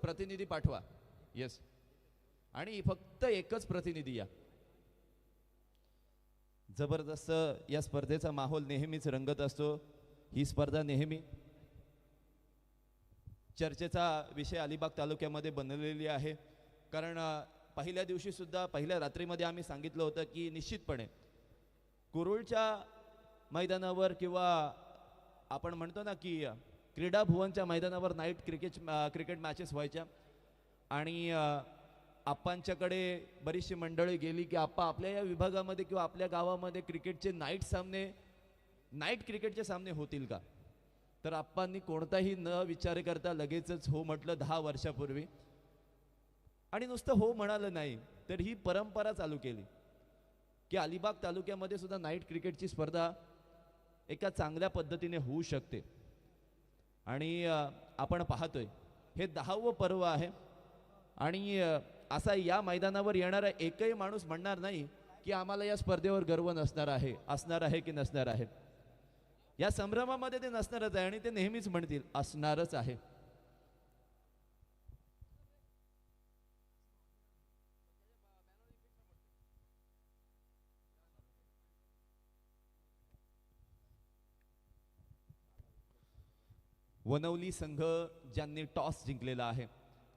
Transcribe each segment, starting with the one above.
प्रतिनिधी पाठवा. येस, आणि फक्त एकच प्रतिनिधी या. जबरदस्त या स्पर्धेचा माहोल नेहमीच रंगत असतो. ही स्पर्धा नेहमी चर्चेचा विषय अलिबाग तालुक्यामध्ये बनलेली आहे. कारण पहिल्या दिवशी सुद्धा पहिल्या रात्रीमध्ये आम्ही सांगितलं होतं की निश्चितपणे कुरुळच्या मैदानावर किंवा आपण म्हणतो ना की क्रीडा भुवनच्या मैदानावर नाईट क्रिकेट मॅचेस व्हायच्या. आणि आप्पांच्याकडे बरीचशी मंडळी गेली की आप्पा आपल्या या विभागामध्ये किंवा आपल्या गावामध्ये क्रिकेटचे नाईट क्रिकेटचे सामने होतील का. तर आप्पांनी कोणताही न विचार करता लगेचच हो म्हटलं 10 वर्षापूर्वी. आणि नुसतं हो म्हणालं नाही तर ही परंपरा चालू केली की अलिबाग तालुक्यामध्ये सुद्धा नाईट क्रिकेटची स्पर्धा एका चांगल्या पद्धतीने होऊ शकते. आणि आपण पाहतोय हे 10वं पर्व आहे. आणि असा या मैदानावर येणारा एकही माणूस म्हणणार नाही की आम्हाला या स्पर्धेवर गर्व असणार आहे की नसणार आहे. या संभ्रमामध्ये ते नसणारच आहे आणि ते नेहमीच म्हणतील असणारच आहे. वनवली संघ ज्यांनी टॉस जिंकलेला आहे.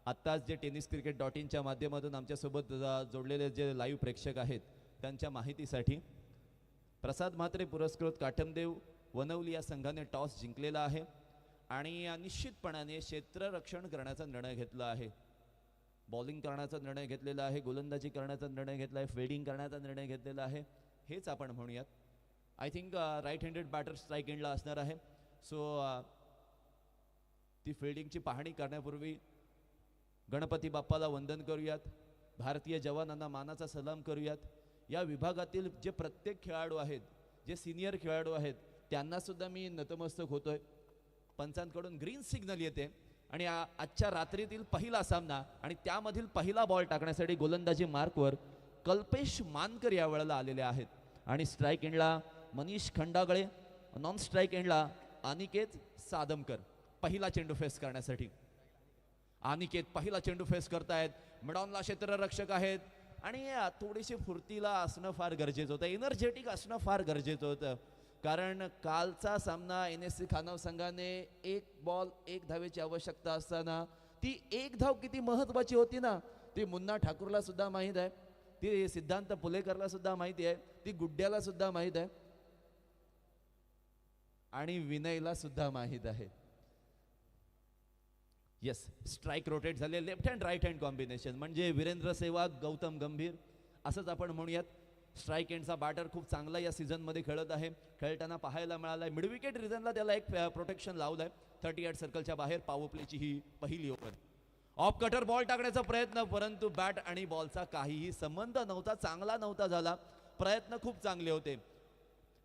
आत्ताच जे tenniscricket.in माध्यमातून आमच्यासोबत जोडलेले जे लाईव्ह प्रेक्षक आहेत त्यांच्या माहितीसाठी प्रसाद म्हात्रे पुरस्कृत काठमदेव वनवली या संघाने टॉस जिंकलेला आहे आणि निश्चितपणाने क्षेत्ररक्षण करण्याचा निर्णय घेतला आहे. बॉलिंग करण्याचा निर्णय घेतलेला आहे, गोलंदाजी करण्याचा निर्णय घेतला आहे, फिल्डिंग करण्याचा निर्णय घेतलेला आहे. हेच आपण म्हणूयात. I think right handed batter strike एंडला असणार आहे. सो ती फिल्डिंगची पाहणी करण्यापूर्वी गणपती बाप्पाला वंदन करूयात. भारतीय जवानांना मानाचा सलाम करूयात. या विभागातील जे प्रत्येक खेळाडू आहेत, जे सिनियर खेळाडू आहेत, त्यांना सुद्धा मी नतमस्तक होतोय. पंचांकडून ग्रीन सिग्नल येते आणि आजच्या रात्रीतील पहिला सामना आणि त्यामधील पहिला बॉल टाकण्यासाठी गोलंदाजी मार्कवर कल्पेश मानकर या वेळेला आलेले आहेत. आणि स्ट्राईक एंडला मनीष खंडागळे, नॉन स्ट्राईक एंडला अनिकेत सादमकर पहिला चेंडू फेस करण्यासाठी. अनिकेत पहिला चेंडू फेस करतायत. मिडॉनला क्षेत्ररक्षक आहेत आणि थोडीशी फुर्तीला असणं फार गरजेचं होतं, एनर्जेटिक असणं फार गरजेचं होतं. कारण कालचा सामना NSC खानाव संघाने 1 बॉल 1 धावेची आवश्यकता असताना ती 1 धाव किती महत्वाची होती ना, ती मुन्ना ठाकूरला सुद्धा माहीत आहे, ती सिद्धांत पुलेकरला सुद्धा माहिती आहे, ती गुड्ड्याला सुद्धा माहीत आहे आणि विनयला सुद्धा माहीत आहे. येस, स्ट्राईक रोटेट झाले, left hand right hand combination म्हणजे वीरेंद्र सेहवाग, गौतम गंभीर असंच आपण म्हणूयात. स्ट्राईक एंडचा बॅटर खूप चांगला या सीझनमध्ये खेळत आहे, खेळताना पाहायला मिळाला आहे. मिडविकेट रिझनला त्याला एक प्रोटेक्शन लावलं आहे. 38 सर्कलच्या बाहेर पॉवर प्लेची ही पहिली ओव्हर. ऑफ कटर बॉल टाकण्याचा प्रयत्न, परंतु बॅट आणि बॉलचा काहीही संबंध नव्हता, चांगला नव्हता झाला. प्रयत्न खूप चांगले होते.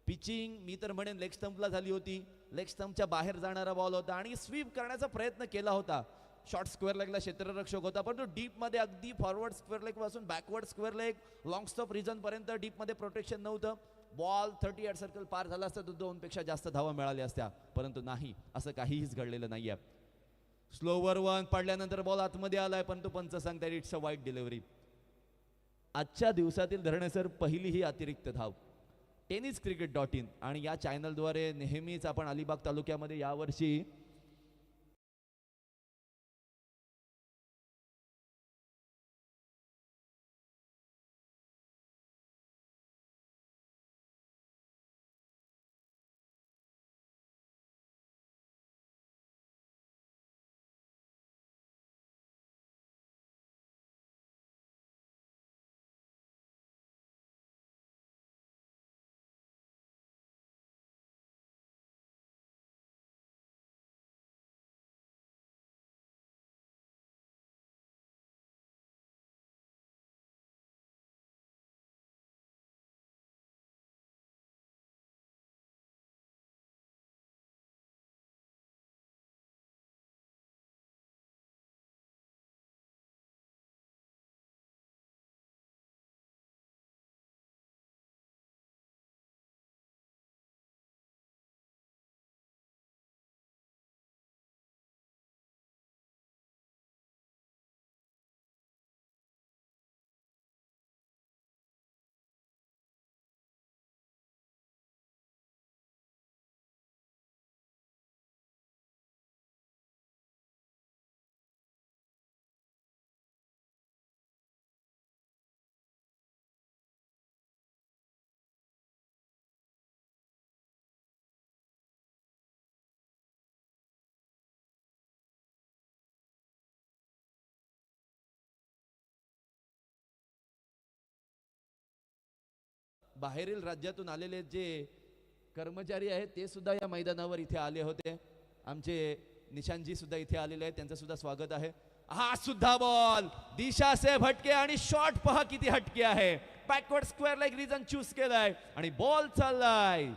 पिचिंग मी तर म्हणेन लेग स्टंपला झाली होती, लेग स्टंपच्या बाहेर जाणारा बॉल होता आणि स्वीप करण्याचा प्रयत्न केला होता. शॉर्ट स्क्वेअर लेगला क्षेत्ररक्षक होता, परंतु डीपमध्ये अगदी फॉरवर्ड स्क्वेअर लेग पासून backward square leg long stop region पर्यंत डीपमध्ये प्रोटेक्शन नव्हतं. बॉल 38 सर्कल पार झाला असता तर 2 पेक्षा जास्त धावा मिळाल्या असत्या, परंतु नाही, असं काहीच घडलेलं नाहीये. स्लोवर 1 पडल्यानंतर बॉल आतमध्ये आलाय, परंतु पंच सांगताय इट्स अ वाईड डिलिव्हरी. आजच्या दिवसातील धरणेसर पहिली ही अतिरिक्त धाव. tenniscricket.in आणि या चॅनलद्वारे नेहमीच आपण अलिबाग तालुक्यामध्ये यावर्षी बाहेरील राज्यातून आलेले जे कर्मचारी आहेत ते सुद्धा या मैदानावर इथे आले होते. आमचे निशांतजी सुद्धा इथे आलेले आहेत, त्यांचं सुद्धा स्वागत आहे. हा सुद्धा बॉल दिशा से भटके आणि शॉट पहा किती हटके आहे. Backward square leg region choose केलाय आणि बॉल चाललाय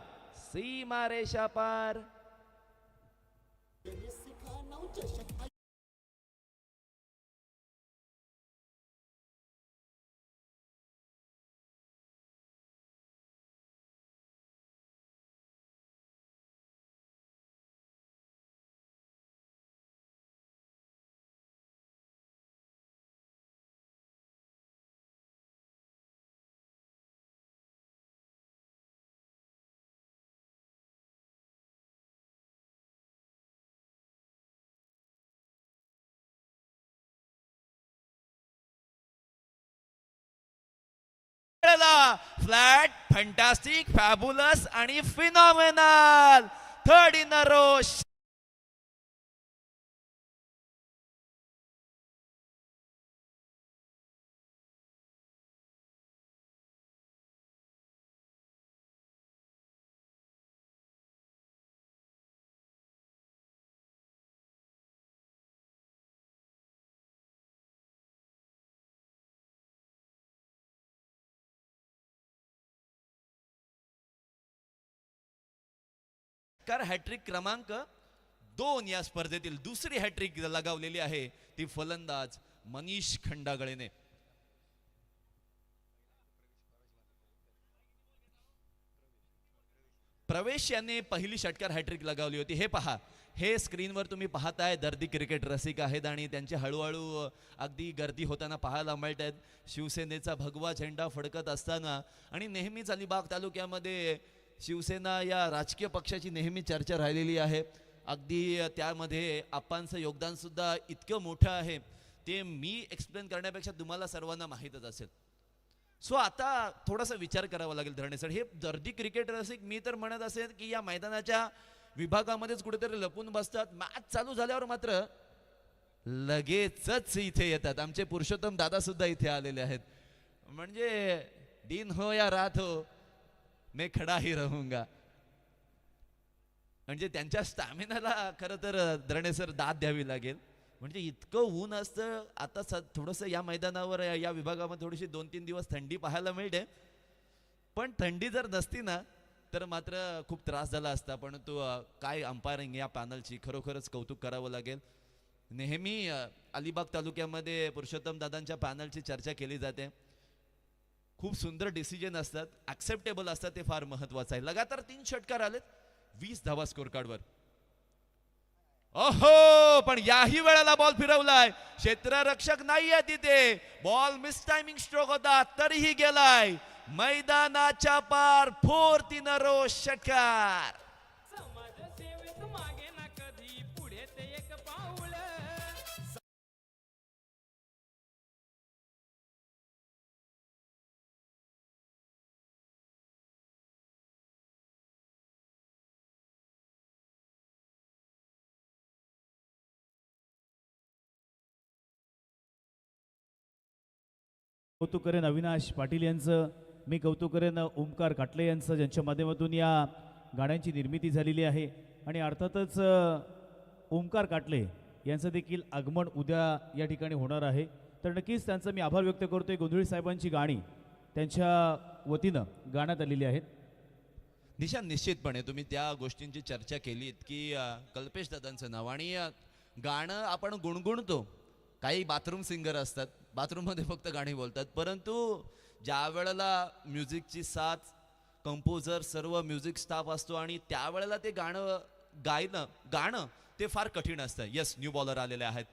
सीमा रेषा पार. फ्लॅट फॅन्टास्टिक फॅब्युलस आणि phenomenal third in a row. Hat trick क्रमांक 2 या स्पर्धेतील दुसरी हॅट्रिक लगावलेली आहे ती फलंदाज मनीष खंडागळेने. प्रवेश यांनी पहिली षटकार हॅट्रिक लगावली होती. हे पहा, हे स्क्रीनवर तुम्ही पाहताय दर्दी क्रिकेट रसिक आहेत आणि त्यांची हळूहळू अगदी गर्दी होताना पाहायला मिळत आहेत. शिवसेनेचा भगवा झेंडा फडकत असताना आणि नेहमीच अलिबाग तालुक्यामध्ये शिवसेना या राजकीय पक्षाची नेहमी चर्चा राहिलेली आहे. अगदी त्यामध्ये आपांचं योगदान सुद्धा इतकं मोठं आहे ते मी एक्सप्लेन करण्यापेक्षा तुम्हाला सर्वांना माहीतच असेल. सो आता थोडासा विचार करावा लागेल धरणे सर. हे दर्दी क्रिकेट रसिक मी तर म्हणत असेल की या मैदानाच्या विभागामध्येच कुठेतरी लपून बसतात. मॅच चालू झाल्यावर मात्र लगेचच इथे येतात. आमचे पुरुषोत्तम दादा सुद्धा इथे आलेले आहेत. म्हणजे दिन हो या रात हो मैं खडा ही रहूंगा. म्हणजे त्यांच्या स्टॅमिनाला खरं तर धरणे सर दाद द्यावी लागेल. म्हणजे इतकं ऊन असतं. आता थोडंसं या मैदानावर या विभागामध्ये थोडीशी 2-3 दिवस थंडी पाहायला मिळते. पण थंडी जर नसती ना तर मात्र खूप त्रास झाला असता. परंतु काय अंपायरिंग या पॅनलची खरोखरच कौतुक करावं लागेल. नेहमी अलिबाग तालुक्यामध्ये पुरुषोत्तम दादांच्या पॅनलची चर्चा केली जाते. खूप सुंदर डिसिजन असतात, ऍक्सेप्टेबल असतात, ते फार महत्वाचं आहे. लगातार 3 षटकार आलेत, 20 धावा स्कोर कार्डवर. ओहो, पण याही वेळेला बॉल फिरवलाय. क्षेत्ररक्षक नाहीये तिथे. बॉल मिस टायमिंग स्ट्रोक होता तरीही गेलाय मैदानाच्या पार. 4 इन अ रो षटकार. कौतुक करेन अविनाश पाटील यांचं. मी कौतुक करेन ओमकार काटले यांचं, ज्यांच्या माध्यमातून या गाण्यांची निर्मिती झालेली आहे. आणि अर्थातच ओमकार काटले यांचं देखील आगमन उद्या या ठिकाणी होणार आहे. तर नक्कीच त्यांचा मी आभार व्यक्त करतोय. गोंधळी साहेबांची गाणी त्यांच्या वतीनं गाण्यात आलेली आहेत. निशान, निश्चितपणे तुम्ही त्या गोष्टींची चर्चा केलीत की कल्पेश दादांचं नाव आणि गाणं आपण गुणगुणतो. काही बाथरूम सिंगर असतात, बाथरूममध्ये फक्त गाणी बोलतात. परंतु ज्या वेळेला म्युझिकची साथ, कंपोजर, सर्व म्युझिक स्टाफ असतो आणि त्यावेळेला ते गाणं ते फार कठीण असतं. यस, न्यू बॉलर आलेले आहेत.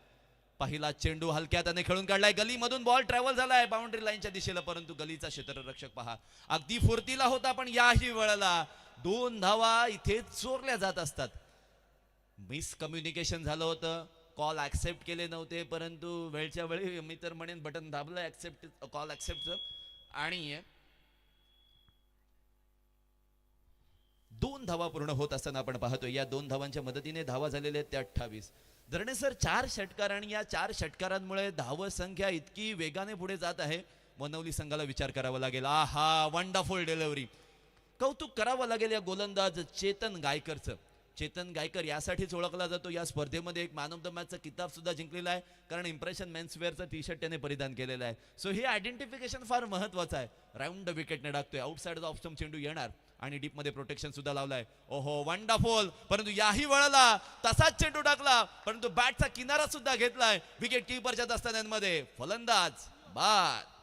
पहिला चेंडू हलक्या त्याने खेळून काढलाय. गलीमधून बॉल ट्रॅव्हल झालाय बाउंड्री लाईनच्या दिशेला, परंतु गलीचा क्षेत्ररक्षक पहा अगदी फुर्तीला होता. पण याही वेळेला 2 धावा इथे चोरल्या जात असतात. मिसकम्युनिकेशन झालं होतं. कॉल ऍक्सेप्ट केले नव्हते, परंतु वेळच्या वेळी मी तर म्हणेन बटन दाबलं ऍक्सेप्ट, कॉल ऍक्सेप्टचं. आणि 2 धावा पूर्ण होत असताना आपण पाहतोय या 2 धावांच्या मदतीने धावा झालेल्या आहेत त्या 28. धरणे सर, 4 षटकार आणि या 4 षटकारांमुळे धाव संख्या इतकी वेगाने पुढे जात आहे. वनवली संघाला विचार करावा लागेल. आहा, वंडरफुल डिलिव्हरी. कौतुक करावं लागेल या गोलंदाज चेतन गायकरचं. चेतन गायकर यासाठीच ओळखला जातो, या स्पर्धेमध्ये एक मॅन ऑफ द मॅचचा किताब सुद्धा जिंकलेला आहे, कारण इम्प्रेशन मेन्सवेअरचा टी शर्ट त्याने परिधान केलेला आहे. सो हे आयडेंटिफिकेशन फार महत्वाचं आहे. राऊंड विकेटने टाकतोय, आउटसाइड ऑफ स्टंप चेंडू येणार आणि डीप मध्ये प्रोटेक्शन सुद्धा लावलाय. ओहो, वंडरफुल. परंतु याही वेळेला तसाच चेंडू टाकला, परंतु बॅटचा किनारा सुद्धा घेतलाय विकेट किपरच्या दस्तान्यांमध्ये. फलंदाज बाद.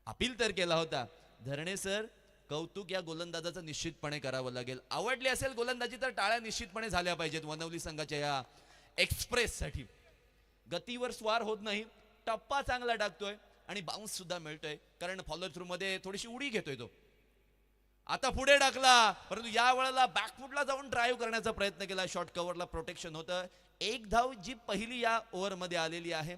अपील तर केला होता. धरणे सर, कौतुक या गोलंदाजाचं निश्चितपणे करावं लागेल. आवडली असेल गोलंदाजी तर टाळ्या निश्चितपणे झाल्या पाहिजेत वनवली संघाच्या या एक्सप्रेस साठी. गतीवर स्वार होत नाही, टप्पा चांगला टाकतोय आणि बाउन्स सुद्धा मिळतोय, कारण फॉलो थ्रू मध्ये थोडीशी उडी घेतोय तो. आता पुढे टाकला, परंतु या वेळेला बॅकफुटला जाऊन ड्राईव्ह करण्याचा प्रयत्न केला. शॉर्ट कव्हरला प्रोटेक्शन होतं. एक धाव जी पहिली या ओव्हर मध्ये आलेली आहे.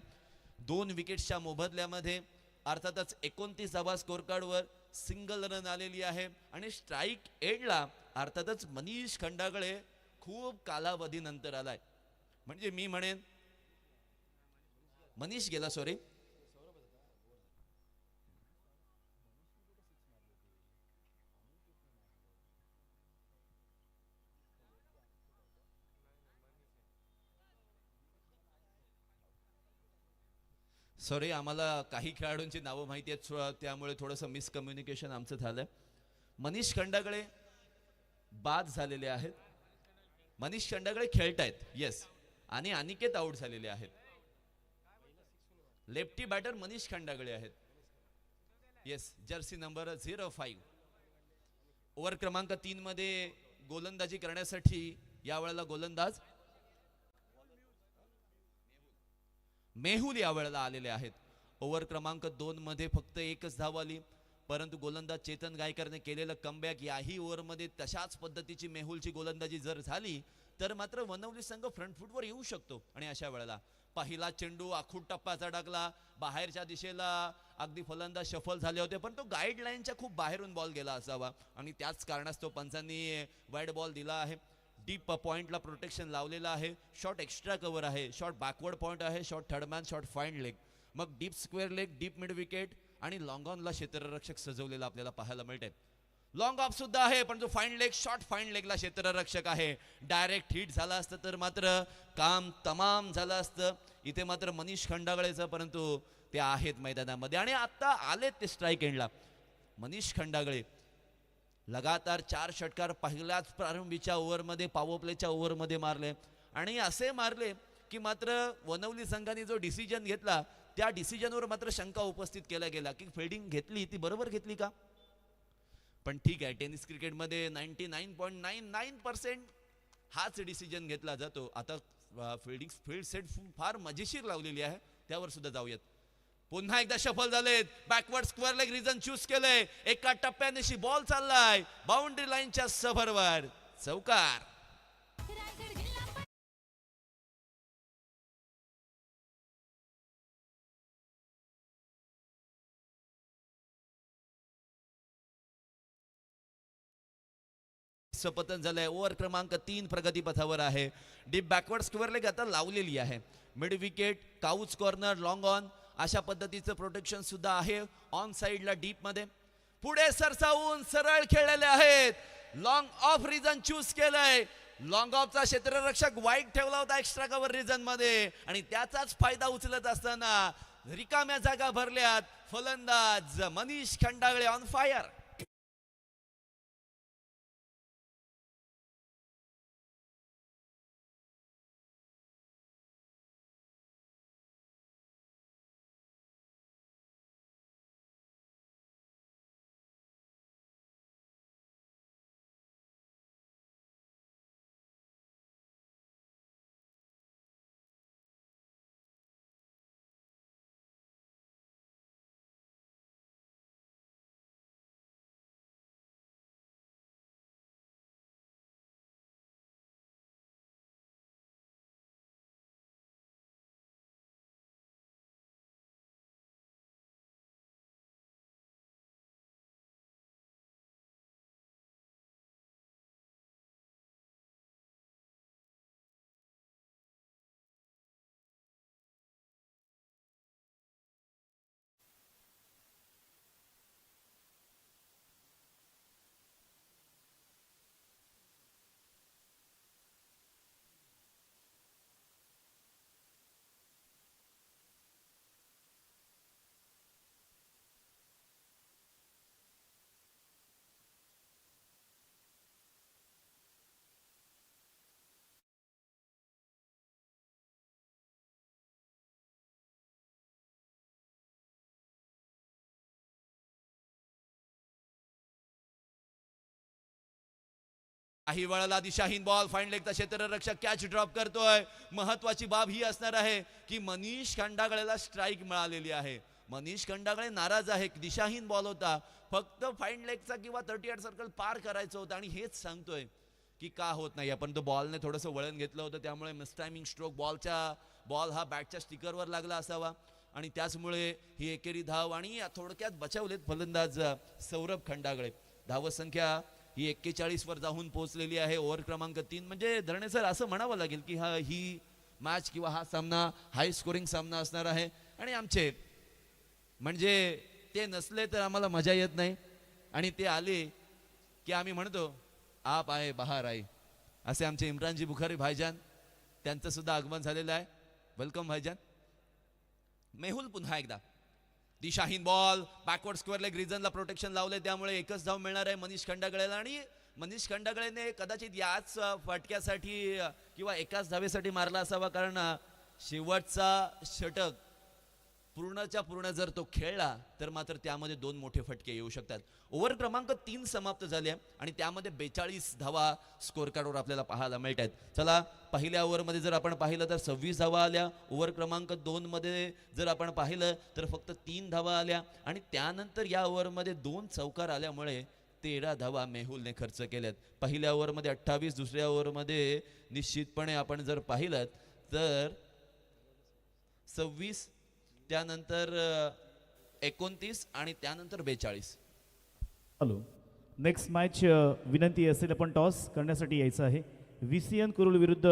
2 विकेट्सच्या मोबदल्यामध्ये अर्थातच 29 धावा स्कोर कार्डवर सिंगल रन आलेली आहे आणि स्ट्राईक एडला अर्थातच मनीष खंडागळे खूप कालावधीनंतर आलाय. म्हणजे मी म्हणेन मनीष गेला, सॉरी, सॉरी, आम्हाला काही खेळाडूंची नावं माहिती आहेत, त्यामुळे थोडंसं मिसकम्युनिकेशन आमचं झालंय. मनीष खंडागळे बाद झालेले आहेत. मनीष खंडागळे खेळतायत, येस, आणि अनिकेत आउट झालेले आहेत. लेफ्टी बॅटर मनीष खंडागळे आहेत, येस, जर्सी नंबर 05. ओव्हर क्रमांक 3 मध्ये गोलंदाजी करण्यासाठी यावेळेला गोलंदाज मेहुल यावेळेला आलेले आहेत. ओव्हर क्रमांक 2 मध्ये फक्त एकच धाव आली, परंतु गोलंदाज चेतन गायकरने केलेलं कमबॅक. याही ओव्हरमध्ये तशाच पद्धतीची मेहुलची गोलंदाजी जर झाली तर मात्र वनवली संघ फ्रंट फुटवर येऊ शकतो. आणि अशा वेळेला पहिला चेंडू आखूड टप्प्याचा टाकला, बाहेरच्या दिशेला अगदी फलंदाज शफल झाले होते, पण तो गाईडलाईनच्या खूप बाहेरून बॉल गेला असावा आणि त्याच कारणास्तव पंचांनी वाईड बॉल दिला आहे. डीप पॉइंटला प्रोटेक्शन लावलेलं आहे. शॉर्ट एक्स्ट्रा कव्हर आहे, शॉर्ट बॅकवर्ड पॉइंट आहे, short third man, short fine leg, मग deep square leg, deep mid wicket आणि लॉंग ऑनला क्षेत्ररक्षक सजवलेला आपल्याला पाहायला मिळते. लॉंग ऑफ सुद्धा आहे, पण जो फाईंड लेग, शॉर्ट फाईंड लेगला क्षेत्ररक्षक आहे. डायरेक्ट हिट झाला असतं तर मात्र काम तमाम झालं असतं. इथे मात्र मनीष खंडागळेचं, परंतु ते आहेत मैदानामध्ये आणि आता आलेत ते स्ट्राईक एंडला. मनीष खंडागळे लगातार 4 षटकार पहिल्याच प्रारंभीच्या ओव्हरमध्ये, पॉवर प्लेच्या ओव्हरमध्ये मारले आणि असे मारले की मात्र वनवली संघाने जो डिसिजन घेतला त्या डिसिजनवर मात्र शंका उपस्थित केला गेला की फिल्डिंग घेतली ती बरोबर घेतली का. पण ठीक आहे, टेनिस क्रिकेटमध्ये 99.99% हाच डिसिजन घेतला जातो. आता फील्ड सेट फार मजेशीर लावलेली आहे, त्यावर सुद्धा जाऊयात. पुन्हा एकदा सफल झालेत. Backward square leg region choose केलंय. एका टप्प्यानेशी बॉल चाललाय बाउंड्री लाईनच्या सफरवर, चौकार. पतन झालंय. ओव्हर क्रमांक 3 प्रगतीपथावर आहे. डीप बॅकवर्ड स्क्वेअर लेग आता लावलेली आहे. Mid wicket, couch corner, long on अशा पद्धतीचं प्रोटेक्शन सुद्धा आहे. ऑन साइडला डीप मध्ये पुढे सरसावून सरळ खेळलेले आहेत. लॉंग ऑफ रिजन चूज केलंय. लॉंग ऑफचा क्षेत्ररक्षक वाईट ठेवला होता एक्स्ट्रा कव्हर रिजन मध्ये आणि त्याचाच फायदा उचलत असताना रिकाम्या जागा भरल्यात. फलंदाज मनीष खंडागळे ऑन फायर. काही वेळाला दिशाहीन बॉल, फाईंड लेगचा क्षेत्ररक्षक कॅच ड्रॉप करतोय. महत्वाची बाब ही असणार आहे की मनीष खंडागळेला स्ट्राईक मिळालेली आहे. मनीष खंडागळे नाराज आहे. दिशाहीन बॉल होता, फक्त फाईंड लेगचा किंवा 38 सर्कल पार करायचं होतं आणि हेच सांगतोय की का होत नाही. आपण तो बॉलने थोडंसं वळण घेतलं होतं, त्यामुळे मिसटायमिंग स्ट्रोक बॉल हा बॅटच्या स्टिकरवर लागला असावा आणि त्याचमुळे ही एकेरी धाव आणि थोडक्यात बचावलेत फलंदाज सौरभ खंडागळे. धावसंख्या ही 41 वर जाऊन पोहोचलेली आहे. ओव्हर क्रमांक 3 म्हणजे धरणे सर असं म्हणावं लागेल की ही मॅच किंवा हा सामना हाय स्कोरिंग सामना असणार आहे आणि आमचे म्हणजे ते नसले तर आम्हाला मजा येत नाही आणि ते आले की आम्ही म्हणतो आप आए बाहर आए. असे आमचे इम्रानजी बुखारी भाईजान, त्यांचं सुद्धा आगमन झालेलं आहे. वेलकम भाईजान. मेहुल पुन्हा एकदा दिशाहीन बॉल, बॅकवर्ड स्क्वेअर लेग रिजनला प्रोटेक्शन लावले, त्यामुळे एकच धाव मिळणार आहे मनीष खंडागळेला आणि मनीष खंडागळेने कदाचित याच फटक्यासाठी किंवा एकाच धावेसाठी मारला असावा, कारण शेवटचा षटक पूर्णच्या पूर्ण जर तो खेळला तर मात्र त्यामध्ये 2 मोठे फटके येऊ शकतात. ओव्हर क्रमांक 3 समाप्त झाले आणि त्यामध्ये 42 धावा स्कोर कार्डवर आपल्याला पाहायला मिळत आहेत. चला, पहिल्या ओव्हरमध्ये जर आपण पाहिलं तर 26 धावा आल्या. ओव्हर क्रमांक 2 मध्ये जर आपण पाहिलं तर फक्त 3 धावा आल्या आणि त्यानंतर या ओव्हरमध्ये 2 चौकार आल्यामुळे 13 धावा मेहुलने खर्च केल्यात. पहिल्या ओव्हरमध्ये 28, दुसऱ्या ओव्हरमध्ये निश्चितपणे आपण जर पाहिलं तर 26, त्यानंतर 29 आणि त्यानंतर 42. हॅलो, नेक्स्ट मॅच विनंती असेल आपण टॉस करण्यासाठी यायचं आहे. VCN कुरुल विरुद्ध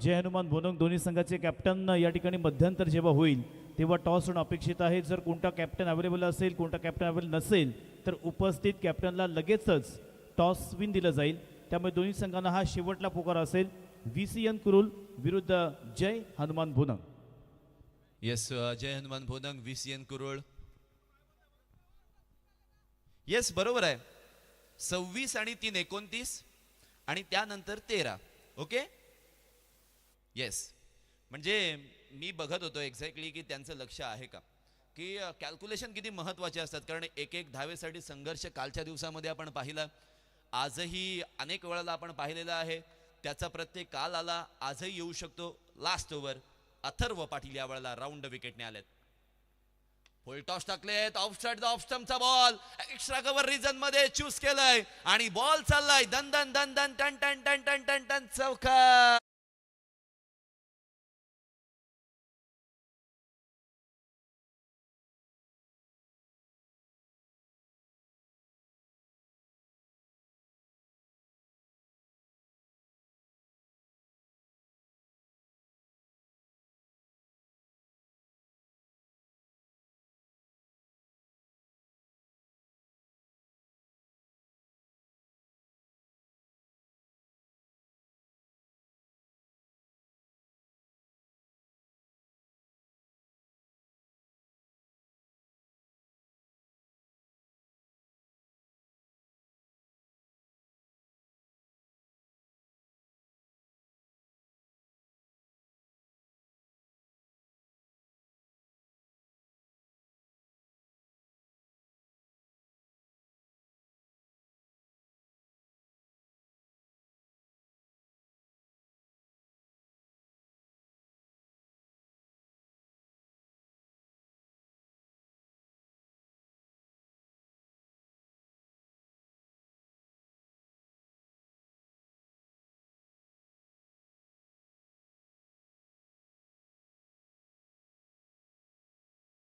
जय हनुमान भोनंग दोन्ही संघाचे कॅप्टन या ठिकाणी मध्यंतर जेव्हा होईल तेव्हा टॉस होणं अपेक्षित आहे. जर कोणता कॅप्टन अवेलेबल असेल, कोणता कॅप्टन अवेलेबल नसेल तर उपस्थित कॅप्टनला लगेचच टॉस विन दिलं जाईल. त्यामुळे दोन्ही संघांना हा शेवटला पुकार असेल. VCN कुरुल विरुद्ध जय हनुमान भोनंग. येस, जय हनुमान भोनंग VCN कुरुळ. येस, बरोबर आहे. 26 आणि 3 29 आणि त्यानंतर 13. Okay, yes. म्हणजे मी बघत होतो एक्झॅक्टली की त्यांचं लक्ष आहे का, की कॅल्क्युलेशन किती महत्त्वाचे असतात. कारण एक एक धावेसाठी संघर्ष कालच्या दिवसामध्ये आपण पाहिला, आजही अनेक वेळेला आपण पाहिलेला आहे. त्याचा प्रत्यय काल आला, आजही येऊ शकतो. लास्ट ओव्हर अथर्व पाटील या वेळेला राऊंड विकेटने आलेत. फुल टॉस टाकलेत, ऑफ साइड ऑफ स्टंपचा बॉल एक्स्ट्रा कव्हर रिजन मध्ये चूज केलाय आणि बॉल चाललाय दन दन दन दन टन टन टन टन टन टन चौका.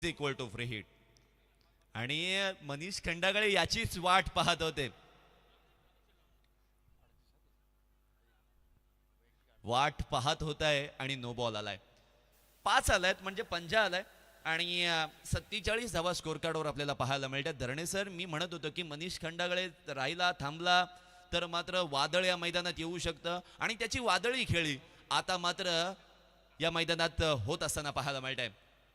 Equal to free hit. आणि मनीष खंडागळे याचीच वाट पाहत होते. वाट पाहत होत आहे आणि नो बॉल आलाय. 5 आलायत म्हणजे पंजा आलाय आणि 47 धावा स्कोर कार्डवर आपल्याला पाहायला मिळतात. धरणे सर, मी म्हणत होतो की मनीष खंडागळे राहिला थांबला तर मात्र वादळ या मैदानात येऊ शकतं आणि त्याची वादळी खेळी आता मात्र या मैदानात होत असताना पाहायला मिळत आहे.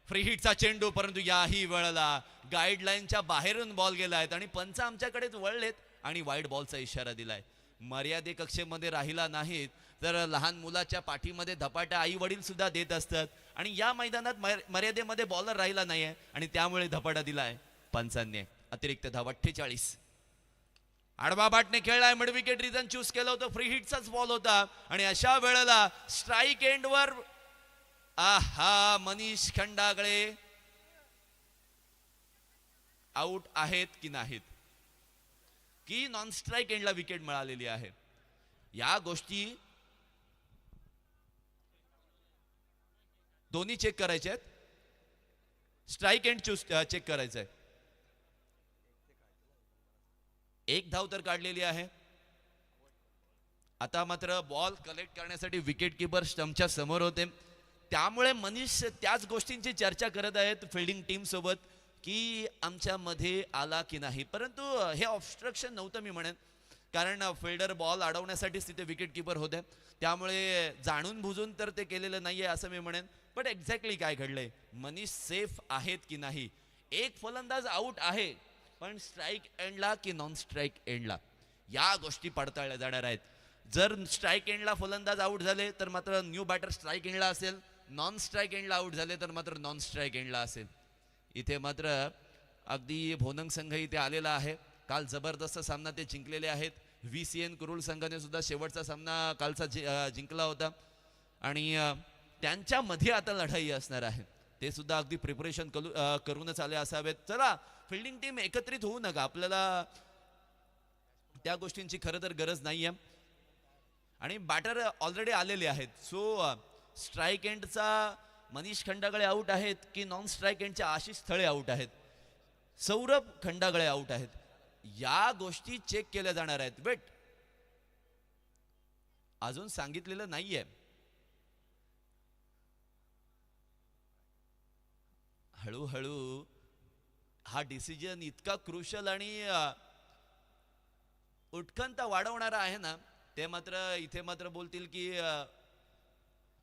फ्री हिटचा चेंडू, परंतु याही वेळेला गाईडलाईनच्या बाहेरून बॉल गेलाय आणि पंच आमच्याकडेच वळलेत आणि वाईड बॉलचा इशारा दिलाय. मर्यादे कक्षेमध्ये राहिला नाहीत तर लहान मुलाच्या पाठीमध्ये धपाटा आई वडील सुद्धा देत असतात आणि या मैदानात मर्यादेमध्ये बॉलर राहिला नाहीये आणि त्यामुळे धपाटा दिलाय पंचांनी. अतिरिक्त धाव 48. आडवा बाटने खेळलाय, मिड विकेट रिजन चूज केलं होतं, फ्री हिटचाच बॉल होता आणि अशा वेळेला स्ट्राईक एंडवर आहा मनीष खंडागळे आउट आहेत की नाहीत, की नॉन स्ट्राईक एंडला विकेट मिळालेली आहे. या गोष्टी दोन्ही चेक करायचे आहेत. स्ट्राईक एंड चूज चेक करायचं आहे. एक धाव तर काढलेली आहे. आता मात्र बॉल कलेक्ट करण्यासाठी विकेट किपर स्टंपच्या समोर होते, त्यामुळे मनीष त्याच गोष्टींची चर्चा करत आहेत फिल्डिंग टीम सोबत की आमच्या मध्ये आला की नाही. परंतु हे ऑब्स्ट्रक्शन नव्हतं मी म्हणेन, कारण फिल्डर बॉल अडवण्यासाठीच तिथे विकेट किपर होते, त्यामुळे जाणून बुजून तर ते केलेलं नाहीये असं मी म्हणेन. पण एक्झॅक्टली काय घडलंय, मनीष सेफ आहेत की नाही. एक फलंदाज आउट आहे पण स्ट्राईक एंडला की नॉन स्ट्राईक एंडला या गोष्टी पडताळल्या जाणार आहेत. जर स्ट्राईक एंडला फलंदाज आउट झाले तर मात्र न्यू बॅटर स्ट्राईक एंडला असेल, नॉन स्ट्राईक एंडला आउट झाले तर मात्र नॉन स्ट्राईक एंडला असेल. इथे मात्र अगदी भोनंग संघ इथे आलेला आहे. काल जबरदस्त सामना ते जिंकलेले आहेत. VCN कुरुल संघाने सुद्धा शेवटचा सामना कालचा जिंकला होता आणि त्यांच्यामध्ये आता लढाई असणार आहे. ते सुद्धा अगदी प्रिपरेशन करूनच आले असावेत. चला, फिल्डिंग टीम एकत्रित होऊ नका, आपल्याला त्या गोष्टींची खरं तर गरज नाहीये आणि बॅटर ऑलरेडी आलेले आहेत. सो स्ट्राईक एंडचा मनीष खंडागळे आउट आहेत की नॉन स्ट्राईक एंडचे आशिष थळे आउट आहेत, सौरभ खंडागळे आउट आहेत, या गोष्टी चेक केल्या जाणार आहेत. वेट, अजून सांगितलेलं नाहीये. हळूहळू हा डिसिजन इतका क्रुशल आणि उत्कंठा वाढवणारा आहे ना, ते मात्र इथे मात्र बोलतील की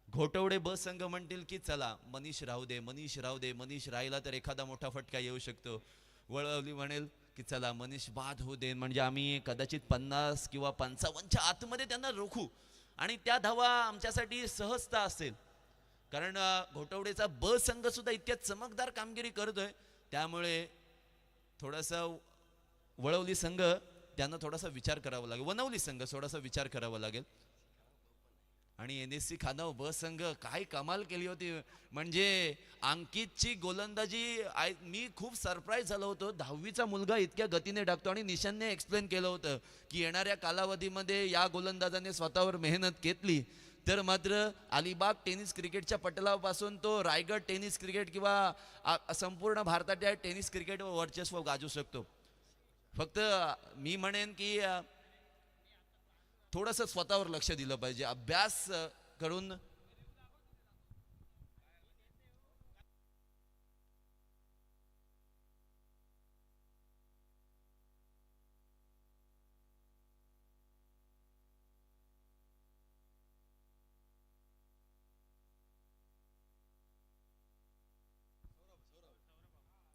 घोटवडे ब संघ म्हणतील की चला मनीष राहू दे, मनीष राहू दे, मनीष राहिला तर एखादा मोठा फटका येऊ शकतो. वळवली म्हणेल की चला मनीष बाद होऊ दे, म्हणजे आम्ही कदाचित 50 किंवा 55च्या आतमध्ये त्यांना रोखू आणि त्या धावा आमच्यासाठी सहजता असेल. कारण घोटवडेचा ब संघ सुद्धा इतक्या चमकदार कामगिरी करतोय, त्यामुळे थोडासा वळवली संघ त्यांना थोडासा विचार करावा लागेल, वनवली संघ थोडासा विचार करावा लागेल. आणि NSC खानाव ब संघ काय कमाल केली होती, म्हणजे अंकितची गोलंदाजी मी खूप सरप्राईज झालो होतो. 10वीचा मुलगा इतक्या गतीने टाकतो आणि निशांतने एक्सप्लेन केलं होतं की येणाऱ्या कालावधीमध्ये या गोलंदाजाने स्वतःवर मेहनत घेतली तर मात्र अलिबाग टेनिस क्रिकेटच्या पटलापासून तो रायगड टेनिस क्रिकेट किंवा संपूर्ण भारताच्या टेनिस क्रिकेटवर वर्चस्व गाजू शकतो. फक्त मी म्हणेन की थोडंसं स्वतःवर लक्ष दिलं पाहिजे, अभ्यास करून.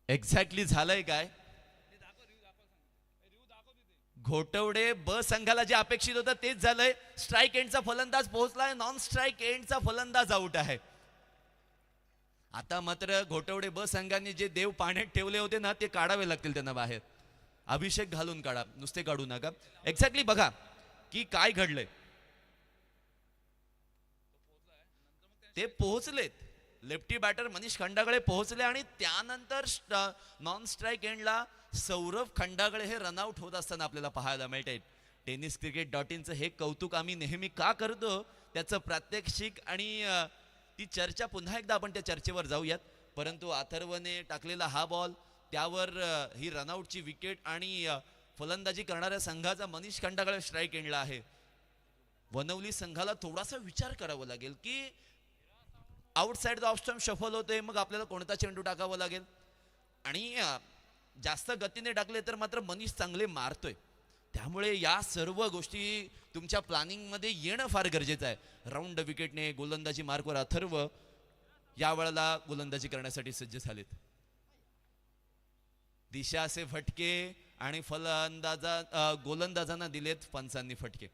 एक्झॅक्टली झालंय काय, घोटवडे ब संघाला जे अपेक्षित होतं तेच झालंय. स्ट्राईक एंडचा फलंदाज पोहोचलाय, नॉन स्ट्राईक एंडचा फलंदाज आउट आहे. आता मात्र घोटवडे ब संघाने जे देव पाण्यात ठेवले होते ना ते काढावे लागतील त्यांना बाहेर. अभिषेक घालून काढा, नुसते काढू नका. एक्झॅक्टली बघा की काय घडलंय. ते पोहोचलेत, लेफ्टी बॅटर मनीष खंडागळे पोहोचले आणि त्यानंतर नॉन स्ट्राईक एंडला सौरभ खंडागळे हे रनआउट होत असताना आपल्याला पाहायला मिळते. tenniscricket.inचं हे कौतुक आम्ही नेहमी का करतो त्याचं प्रात्यक्षिक आणि ती चर्चा पुन्हा एकदा आपण त्या चर्चेवर जाऊयात. परंतु अथर्वने टाकलेला हा बॉल, त्यावर ही रनआउटची विकेट आणि फलंदाजी करणाऱ्या संघाचा मनीष खंडागळे स्ट्राईक एंडला आहे. वनवली संघाला थोडासा विचार करावा लागेल की outside the off stump shuffle होते, मग आपल्याला कोणता चेंडू टाकावा लागेल. आणि जास्त गतीने टाकले तर मात्र मनीष चांगले मारतोय, त्यामुळे या सर्व गोष्टी तुमच्या प्लॅनिंग मध्ये येणं फार गरजेचं आहे. राऊंड विकेटने गोलंदाजी मार्कवर अथर्व या वेळेला गोलंदाजी करण्यासाठी सज्ज झालेत. दिशाचे फटके आणि गोलंदाजांना दिलेत पंचांनी फटके.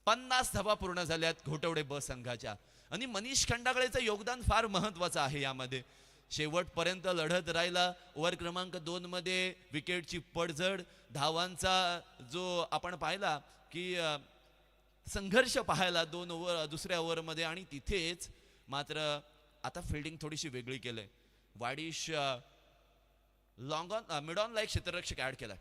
50 धावा पूर्ण झाल्यात घोटवडे ब संघाच्या आणि मनीष खंडागळेचं योगदान फार महत्वाचं आहे यामध्ये. शेवटपर्यंत लढत राहिला. ओव्हर क्रमांक 2 मध्ये विकेटची पडझड, धावांचा जो आपण पाहिला की संघर्ष पाहायला दुसऱ्या ओव्हरमध्ये, आणि तिथेच मात्र आता फिल्डिंग थोडीशी वेगळी केलंय. वाडिश long on mid on like क्षेत्ररक्षक ऍड केलाय.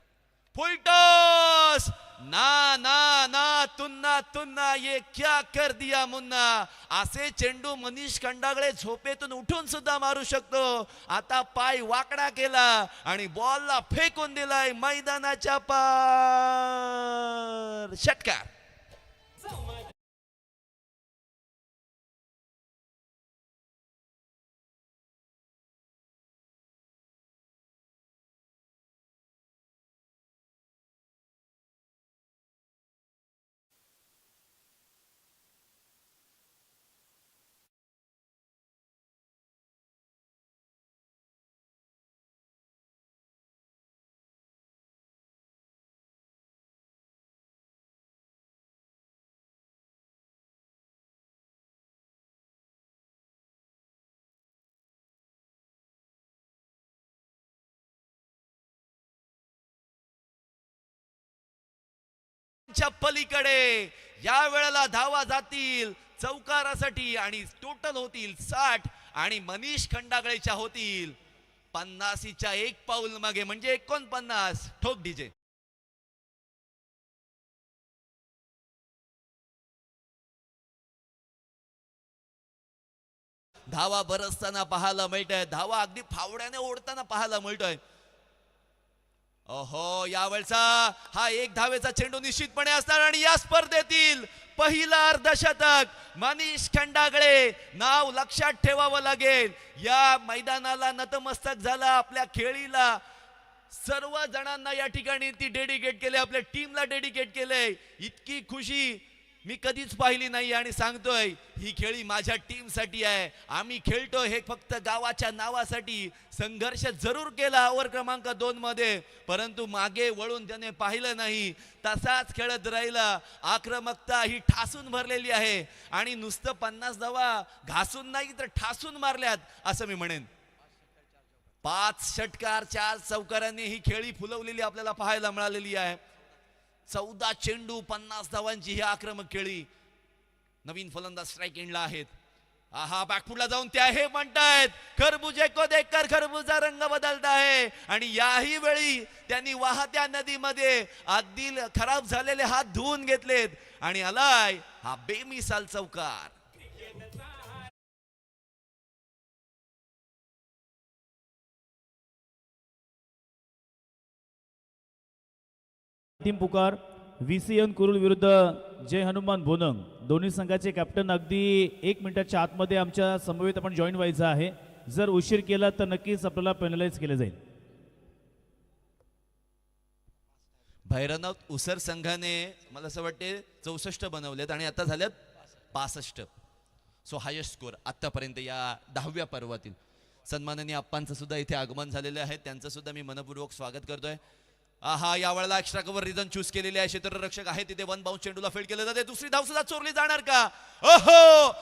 फुल टॉस, ना ना ना, तुन्ना तुन्ना, ये क्या कर दिया मुन्ना. असे चेंडू मनीष खंडागळे झोपेतून उठून सुद्धा मारू शकतो. आता पाय वाकडा केला आणि बॉलला फेकून दिलाय मैदानाच्या पार. षटकार. पलीकडे या वेळेला धावा जातील चौकारासाठी आणि टोटल होतील 60 आणि मनीष खंडागळेच्या होतील 50च्या एक पाऊल मागे म्हणजे 49. ठोक डीजे. धावा बरसताना पाहायला मिळतंय, धावा अगदी फावड्याने ओढताना पाहायला मिळतोय. ओहो, यावेळचा हा एक धावेचा चेंडू निश्चितपणे असणार आणि या स्पर्धेतील पहिलं अर्धशतक मनीष खंडागळे नाव लक्षात ठेवावं लागेल. या मैदानाला नतमस्तक झाला, आपल्या खेळीला सर्व जणांना या ठिकाणी ती डेडिकेट केले, आपल्या टीमला डेडिकेट केले. इतकी खुशी मी कधीच पाहिली नाही आणि सांगतोय ही खेळी माझ्या टीम साठी आहे. आम्ही खेळतो हे फक्त गावाच्या नावासाठी. संघर्ष जरूर केला ओव्हर क्रमांक 2 मध्ये, परंतु मागे वळून त्याने पाहिलं नाही, तसाच खेळत राहिला. आक्रमकता ही ठासून भरलेली आहे आणि नुसतं 50 धावा घासून नाही तर ठासून मारल्यात असं मी म्हणेन. 5 षटकार 4 चौकारांनी ही खेळी फुलवलेली आपल्याला पाहायला मिळालेली आहे. 14 चेंडू 50 धावांची ही आक्रमक खेळी. नवीन फलंदाज स्ट्राईक एंडला आहेत. आहा, बॅकफुटला जाऊन त्या हे म्हणतायत खरबुजे को देखकर खरबुजा रंग बदलता है. आणि याही वेळी त्यांनी वाहत्या नदीमध्ये अगदी खराब झालेले हात धुवून घेतलेत आणि आलाय हा बेमिसाल चौकार. अंतिम पुकार VCN कुरुल विरुद्ध जय हनुमान बोनंग. दोन्ही संघाचे कॅप्टन अगदी 1 मिनिटाच्या आतमध्ये आमच्या समवेत आपण जॉईन व्हायचं आहे. जर उशीर केला तर नक्कीच आपल्याला पेनलाइज केले जाईल. भैरवनाथ उसर संघाने मला असं वाटते 64 बनवलेत आणि आता झाल्यात 65. सो हायेस्ट स्कोर आतापर्यंत या 10व्या पर्वातील. सन्माननीय अप्पांचं सुद्धा इथे आगमन झालेलं आहे, त्यांचं सुद्धा मी मनपूर्वक स्वागत करतोय. आहा, यावेळेला एक्स्ट्रा कव्हर रिझन चूज केलेले आहे. क्षेत्ररक्षक आहे तिथे 1 बाउन्स चेंडूला फील्ड केलं जाते. दुसरी धाव सुद्धा चोरली जाणार का? ओहो,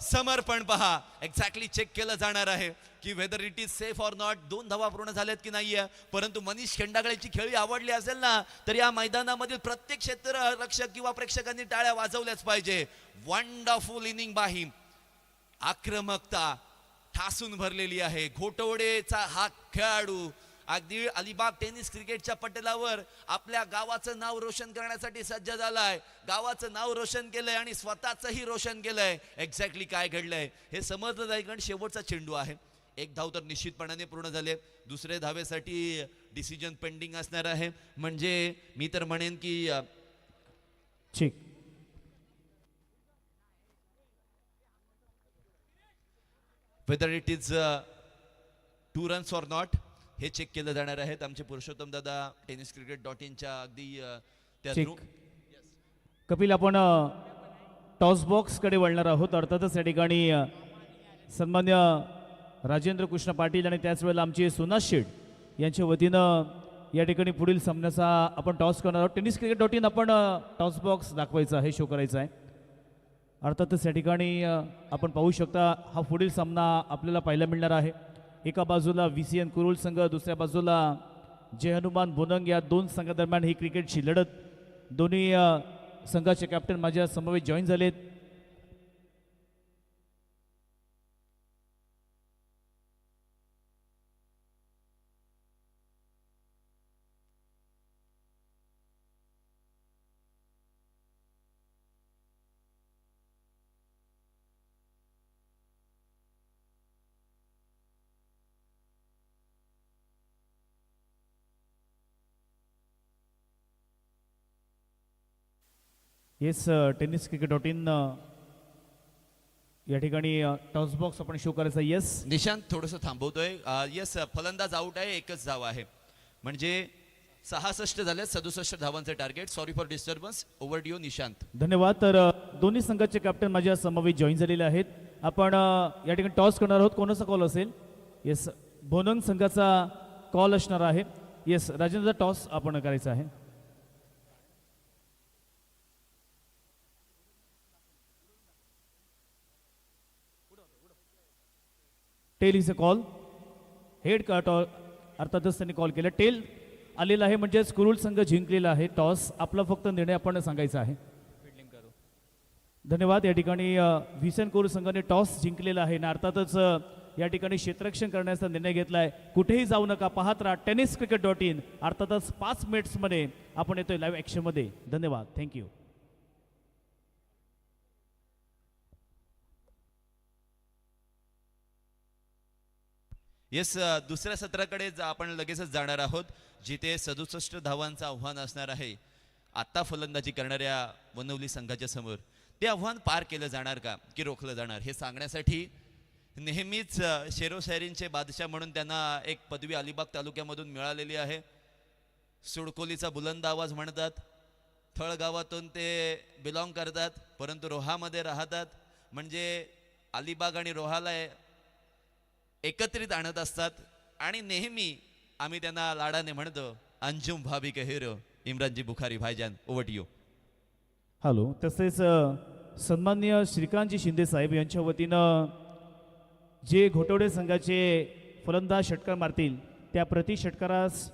समर्पण पहा. एक्झॅक्टली चेक केलं जाणार आहे की whether it is safe or not. 2 धावा पूर्ण झाल्यात की नाहीये. परंतु मनीष खंडागळेची खेळी आवडली असेल ना तर या मैदानामधील प्रत्येक क्षेत्ररक्षक किंवा प्रेक्षकांनी टाळ्या वाजवल्याच पाहिजे. Wonderful inning by him. आक्रमकता ठासून भरलेली आहे. घोटवडेचा हा खेळाडू अगदी अलिबाग टेनिस क्रिकेटच्या पटलावर आपल्या गावाचं नाव रोशन करण्यासाठी सज्ज झालाय. गावाचं नाव रोशन केलंय आणि स्वतःचंही रोशन केलंय. एक्झॅक्टली काय घडलंय हे समजलं जाईल, कारण शेवटचा चेंडू आहे. 1 धाव तर निश्चितपणाने पूर्ण झाले. दुसऱ्या धावेसाठी डिसिजन पेंडिंग असणार आहे. म्हणजे मी तर म्हणेन की ठीक, whether it is 2 runs or not हे चेक केलं जाणार आहेत. आमचे पुरुषोत्तम दादा tenniscricket.in च्या अगदी त्या ठीक. कपिल, आपण टॉस बॉक्स कडे वळणार आहोत. अर्थातच या ठिकाणी सन्मान्य राजेंद्र कृष्ण पाटील आणि त्याच वेळेला आमचे सुनाश शेठ यांच्या वतीनं या ठिकाणी पुढील सामन्याचा आपण टॉस करणार आहोत. tenniscricket.in आपण टॉस बॉक्स दाखवायचा आहे, शो करायचा आहे. अर्थातच या ठिकाणी आपण पाहू शकता हा पुढील सामना आपल्याला पाहायला मिळणार आहे. एका बाजूला VCN कुरुल संघ, दुसऱ्या बाजूला जय हनुमान बोनंग. या 2 संघादरम्यान ही क्रिकेटची लढत. दोन्ही संघाचे कॅप्टन माझ्या समवेत जॉईन झालेत. येस, tenniscricket.in या ठिकाणी टॉस बॉक्स आपण शो करायचा. येस निशांत थोडंसं थांबवतोय. येस, फलंदाज आउट आहे. 1च धाव आहे. म्हणजे 66 झाले. 67 धावांचे target. Sorry for disturbance. Over due Nishant. धन्यवाद. तर दोन्ही संघाचे कॅप्टन माझ्या समवेत जॉईन झालेले आहेत. आपण या ठिकाणी टॉस करणार आहोत. कोणाचा कॉल असेल? येस, बोनंग संघाचा कॉल असणार आहे. येस, राजेंद्र टॉस आपण करायचा आहे. Tail is a call. Head अर्थातच त्यांनी कॉल केला. टेल आलेला आहे म्हणजेच कुरुल संघ जिंकलेला आहे. टॉस आपला फक्त निर्णय आपण सांगायचा आहे. धन्यवाद. या ठिकाणी VCN कुरुल संघाने टॉस जिंकलेला आहे आणि अर्थातच या ठिकाणी क्षेत्ररक्षण करण्याचा निर्णय घेतला आहे. कुठेही जाऊ नका, पाहत राहा tenniscricket.in. अर्थातच 5 मिनिट्समध्ये आपण येतोय लाईव्ह ॲक्शनमध्ये. धन्यवाद. थँक्यू. येस, दुसऱ्या सत्राकडे आपण लगेचच जाणार आहोत जिथे 67 धावांचं आव्हान असणार आहे. आता फलंदाजी करणाऱ्या वनवली संघाच्या समोर ते आव्हान पार केलं जाणार का की रोखलं जाणार हे सांगण्यासाठी नेहमीच शेरोशायरींचे बादशाह म्हणून त्यांना एक पदवी अलिबाग तालुक्यामधून मिळालेली आहे. सुडकोलीचा बुलंद आवाज म्हणतात. थळ गावातून ते बिलॉंग करतात, परंतु रोहामध्ये राहतात. म्हणजे अलिबाग आणि रोहाला एकत्रित आणत असतात आणि नेहमी आम्ही त्यांना लाडाने म्हणतो अंजुम भाभी के हिरो इम्रानजी बुखारी भाईजान. Over to you. हॅलो. तसेच सन्माननीय श्रीकांतजी शिंदे साहेब यांच्या वतीनं जे घोटवडे संघाचे फलंदाज षटकार मारतील त्या प्रति षटकारास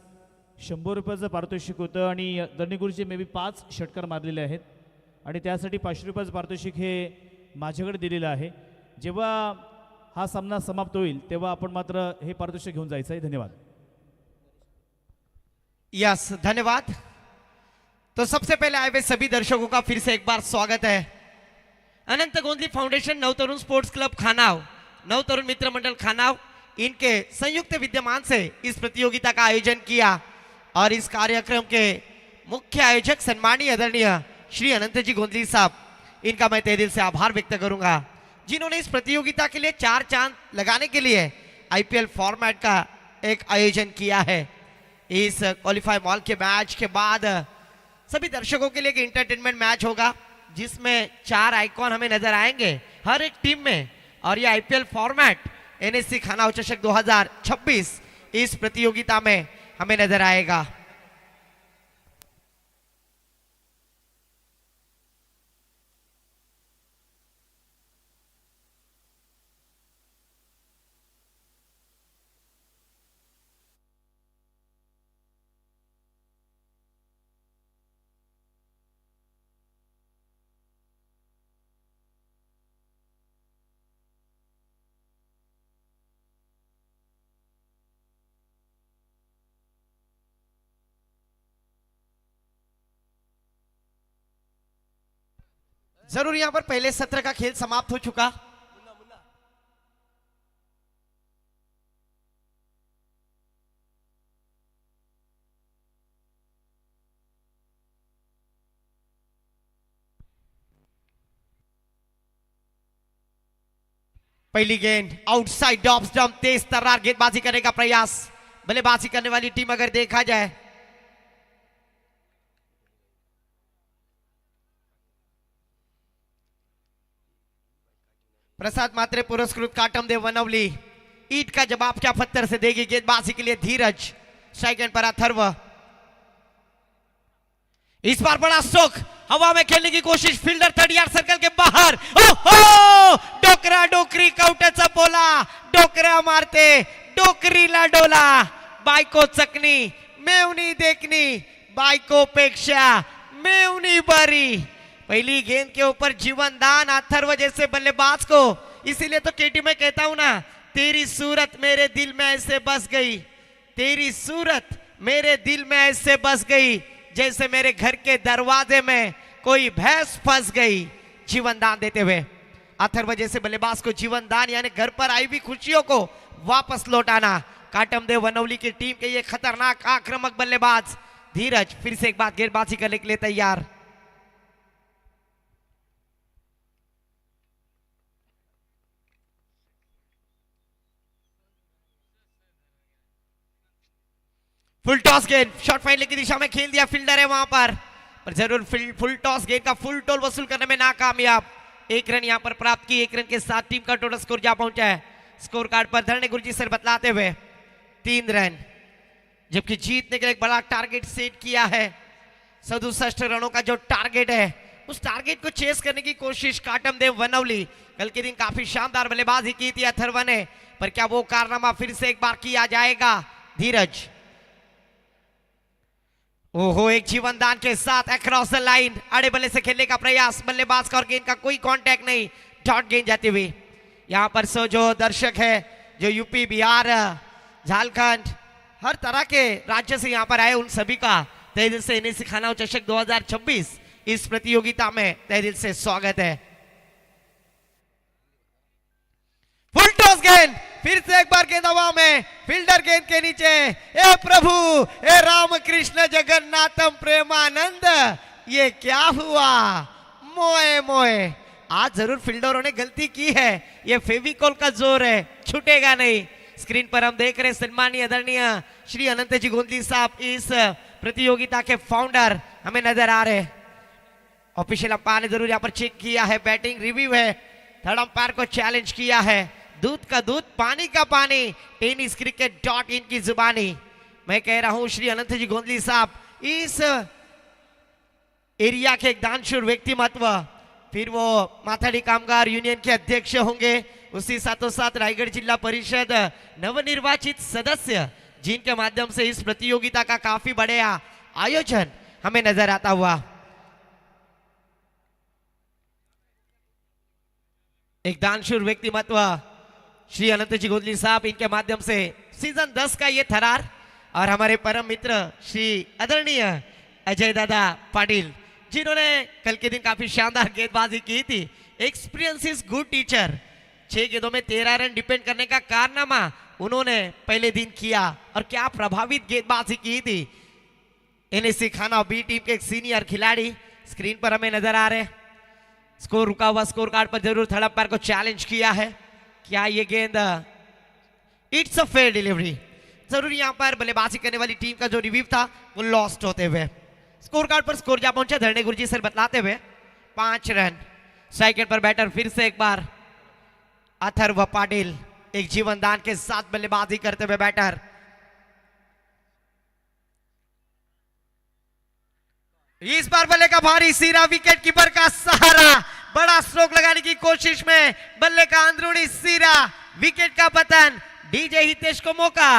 100 रुपयाचं पारितोषिक होतं आणि दंडीगुरुजी मे बी 5 षटकार मारलेले आहेत आणि त्यासाठी 500 रुपयाचं पारितोषिक हे माझ्याकडे दिलेलं आहे. जेव्हा हा सामना समाप्त होईल तेव्हा आपण मात्र हे पारितोषिक घेऊन जायचं आहे. धन्यवाद. यस, धन्यवाद. तो सबसे पहले आए हुए सभी दर्शकों का फिर से एक बार स्वागत है. अनंत गोंदली फाउंडेशन नवतरुण स्पोर्ट्स क्लब खानाव, नवतरुण मित्र मंडल खानाव, इनके संयुक्त विद्यमान से इस प्रतियोगिता का आयोजन किया और इस कार्यक्रम के मुख्य आयोजक सम्मानीय आदरणीय श्री अनंत जी गोंदली साहब, इनका मैं तहे दिल से आभार व्यक्त करूंगा जिन्होंने इस प्रतियोगिता के लिए 4 चांद लगाने के लिए आईपीएल फॉर्मेट का एक आयोजन किया है. इस क्वालिफाई मॉल के मैच के बाद सभी दर्शकों के लिए एक इंटरटेनमेंट मैच होगा जिसमें 4 आइकॉन हमें नजर आएंगे हर एक टीम में और ये आईपीएल फॉर्मेट एनएससी खानाव चषक 2026 इस प्रतियोगिता में हमें नजर आएगा. जरूर यहां पर पहले सत्र का खेल समाप्त हो चुका. पहली गेंद आउटसाइड ऑफ स्टंप, तेज तर्रार गेंदबाजी करने का प्रयास. बल्लेबाजी करने वाली टीम अगर देखा जाए प्रसाद मात्रे पुरस्कृत काटमदेव वनवली, ईट का जवाब क्या पत्थर से देगी. गेंदबाजी के लिए धीरज, स्ट्राइक एंड पर अथर्व. इस बार बड़ा स्ट्रोक, हवा में खेलने की कोशिश, फील्डर 30 यार्ड सर्कल के बाहर. ओहो, डोकरा डोकरी कवट्याचा पोला, डोकरा मारते डोकरीला डोला. बायको चकनी मेवनी देखनी, बायको पेक्षा मेवनी बरी. पहली गेंद के ऊपर जीवन दान अथर्व जैसे बल्लेबाज को. इसीलिए तो केटी में कहता हूं ना, तेरी सूरत मेरे दिल में ऐसे बस गई, तेरी सूरत मेरे दिल में ऐसे बस गई जैसे मेरे घर के दरवाजे में कोई भैंस फंस गई. जीवन दान देते हुए अथर्व जैसे बल्लेबाज को जीवन दान यानी घर पर आई हुई खुशियों को वापस लौटाना. काटमदेव वनवली की टीम के ये खतरनाक आक्रामक बल्लेबाज धीरज फिर से एक बार गेंदबाजी करने के लिए तैयार. फुल टॉस गेंद, शॉट फाइनल की दिशा में खेल दिया, फील्डर है वहां पर जरूर फुल टॉस गेंद का फुल टोल वसूल करने में नाकामयाब. 1 रन यहां पर प्राप्त की. 1 रन के साथ टीम का टोटल स्कोर जा पहुंचा है. स्कोर कार्ड पर धरने गुरुजी सर बतलाते हुए 3 रन, जबकि जीतने के लिए एक बड़ा टारगेट सेट किया है. 67 रनों का जो टारगेट है उस टारगेट को चेस करने की कोशिश काटमदेव वनवली. कल के दिन काफी शानदार बल्लेबाजी की थी अथर्व ने, पर क्या वो कारनामा फिर से एक बार किया जाएगा. धीरज, ओहो, एक जीवन दान के साथ अक्रॉस द लाइन आड़े बल्ले से खेलने का प्रयास. बल्लेबाज का और गेंद का कोई कांटेक्ट नहीं, डॉट गेंद जाती हुई. यहां पर सो जो दर्शक है जो यूपी बिहार झारखंड हर तरह के राज्य से यहां पर आए उन सभी का तहे दिल से एनएससी खानाव चषक 2026 इस प्रतियोगिता में तहे दिल से स्वागत है. फुल टॉस गेंद, फिर से एक बार गेंद हवा में, फील्डर गेंद के नीचे। ए प्रभु, ए राम कृष्ण जगन्नाथम प्रेमानंद, ये क्या हुआ? मोए मोए, आज जरूर फील्डरों ने गलती की है। ये फेविकॉल का जोर है, छूटेगा नहीं। स्क्रीन पर हम देख रहे हैं सम्मानीय आदरणीय श्री अनंत जी गोंदली साहब, इस प्रतियोगिता के फाउंडर हमें नजर आ रहे। ऑफिशियल अंपायर ने जरूर यहाँ पर चेक किया है, बैटिंग रिव्यू है, थर्ड अंपायर को चैलेंज किया है। दूध का दूध, पानी का पानी, टेनिस क्रिकेट .in की जुबानी। मैं कह रहा हूं श्री अनंत जी गोंदली साहब इस एरिया के एक दानशूर व्यक्तिमत्व, फिर वो माथाडी कामगार यूनियन के अध्यक्ष होंगे, उसी साथों साथ रायगढ़ जिला परिषद नवनिर्वाचित सदस्य, जिनके माध्यम से इस प्रतियोगिता का काफी बड़ा आयोजन हमें नजर आता हुआ। एक दानशूर व्यक्तिमत्व श्री अनंत जी गोंदली साहब, इनके माध्यम से सीजन 10 का ये थरार, और हमारे परम मित्र श्री आदरणीय अजय दादा पाटिल, जिन्होंने कल के दिन काफी शानदार गेंदबाजी की थी। Experience is good teacher. 6 गेंदों में 13 रन डिपेंड करने का कारनामा उन्होंने पहले दिन किया, और क्या प्रभावित गेंदबाजी की थी। एनएससी खाना बी टीम के एक सीनियर खिलाड़ी स्क्रीन पर हमें नजर आ रहे। स्कोर रुका हुआ स्कोर कार्ड पर जरूर थर्ड अंपायर को चैलेंज किया है। क्या ये गेंद, इट्स अ फेयर डिलीवरी। जरूर यहां पर बल्लेबाजी करने वाली टीम का जो रिव्यू था वो लॉस्ट होते हुए। स्कोर कार्ड पर स्कोर जा पहुंचा धरणे गुरुजी सर बतलाते हुए 5 रन। सेकंड पर बैटर फिर से एक बार अथर्व पाटिल, एक जीवन दान के साथ बल्लेबाजी करते हुए बैटर। इस बार बल्ले का भारी सीरा, विकेट कीपर का सहारा, बड़ा स्ट्रोक लगाने की कोशिश में बल्ले का अंदरूनी सीरा, विकेट का पतन। डीजे हितेश को मौका।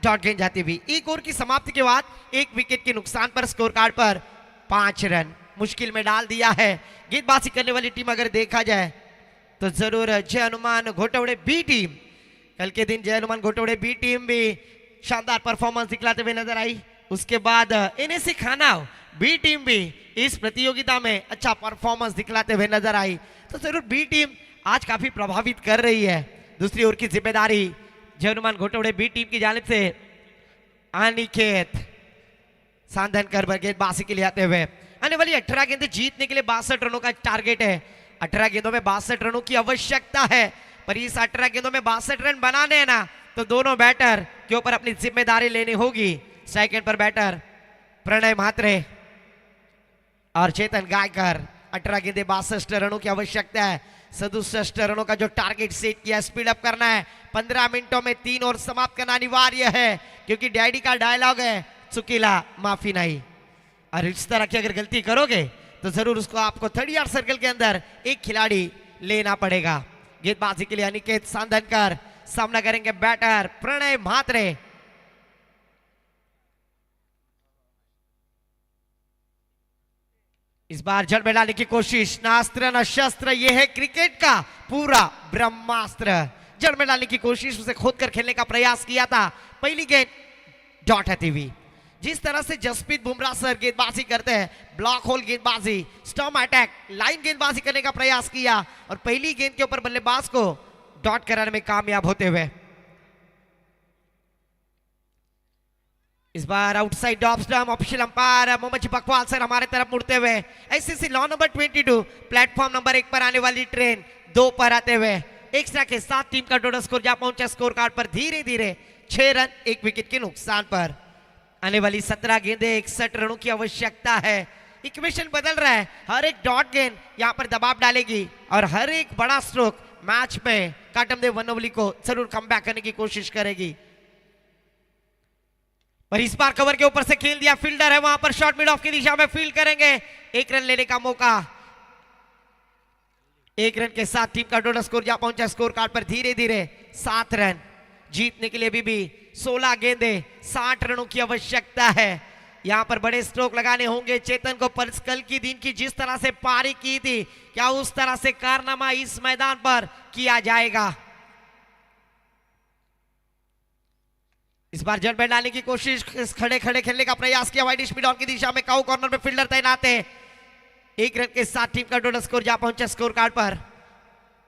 डॉट गेंद जाती हुई। एक ओवर की समाप्ति के बाद 1 विकेट के नुकसान पर स्कोर कार्ड पर 5 रन मुश्किल में डाल दिया है। गेंदबाजी करने वाली टीम अगर देखा जाए तो जरूर जय हनुमान घोटवड़े बी टीम। कल के दिन जय हनुमान घोटवड़े बी टीम भी शानदार परफॉर्मेंस दिखलाते हुए नजर आई। उसके बाद एनएससी खानाव बी टीम भी इस प्रतियोगिता में अच्छा परफॉर्मेंस दिखलाते हुए नजर आई। तो जरूर बी टीम आज काफी प्रभावित कर रही है। दूसरी ओर की जिम्मेदारी जय हनुमान घोटवड़े बी टीम की जानिब से अनिकेत सांधनकर गेंदबाजी के लिए आते हुए। आने वाली 18 गेंदें जीतने के लिए 62 रनों का टारगेट है। 18 गेंदों में 62 रनों की आवश्यकता है, पर इस 18 गेंदों में 62 रन बनाने हैं ना, तो दोनों बैटर के ऊपर अपनी जिम्मेदारी लेनी होगी। सेकंड पर बैटर प्रणय म्हात्रे और चेतन गायकर। 18 गेंदें 62 रनों की आवश्यकता है। 67 रनों का जो टारगेट सेट किया, स्पीड अप करना है। 15 मिनटों में 3 ओवर समाप्त करना अनिवार्य है, क्योंकि डैडी का डायलॉग है चुकीला माफी नहीं। और इस तरह की अगर गलती करोगे तो जरूर उसको आपको 30 यार्ड सर्कल के अंदर एक खिलाड़ी लेना पड़ेगा। गेंदबाजी के लिए अनिकेत सांधनकर, सामना करेंगे बैटर प्रणय म्हात्रे। बार जड़ में डालने की कोशिश, ना अस्त्र ना शस्त्र, यह है क्रिकेट का पूरा ब्रह्मास्त्र। जड़ में डालने की कोशिश, उसे खोद कर खेलने का प्रयास किया था। पहली गेंद डॉट आती हुई। जिस तरह से जसप्रीत बुमराह सर गेंदबाजी करते हैं, ब्लॉक होल गेंदबाजी, स्टॉम अटैक, लाइन गेंदबाजी करने का प्रयास किया और पहली गेंद के ऊपर बल्लेबाज को डॉट कराने में कामयाब होते हुए। इस बार outside off stump, official umpire Mohammad G Bakwal sir हमारे तरफ मुड़ते हुए। ICC law number 22 platform number 1 पर आने वाली ट्रेन 2 पर आते हुए एक्स्ट्रा के साथ टीम का टोटल स्कोर जहां पहुंचा स्कोर कार्ड पर धीरे धीरे 6 रन 1 विकेट के नुकसान पर। आने वाली 17 गेंदें 61 रनों की आवश्यकता है। इक्वेशन बदल रहा है, हर एक डॉट गेंद यहां पर दबाव डालेगी और हर एक बड़ा स्ट्रोक मैच में काटमदेव वनवली को जरूर कम बैक करने की कोशिश करेगी। पर इस बार कवर के ऊपर से खेल दिया, फील्डर है वहां पर, शॉट मिड ऑफ की दिशा में फील्ड करेंगे, 1 रन लेने का मौका। 1 रन के साथ टीम का टोटल स्कोर जहां पहुंचा स्कोर कार्ड पर धीरे धीरे 7 रन। जीतने के लिए अभी भी 16 गेंदें 60 रनों की आवश्यकता है। यहां पर बड़े स्ट्रोक लगाने होंगे चेतन को, पर कल की दिन की जिस तरह से पारी की थी, क्या उस तरह से कारनामा इस मैदान पर किया जाएगा। इस बार जड़ में डालने की कोशिश, खड़े खड़े खेलने का प्रयास किया, वाइड स्पीड ऑन की दिशा में काउ कॉर्नर में फील्डर तैनात है। 1 रन के साथ टीम का टोटल स्कोर जहां पहुंचा स्कोर कार्ड पर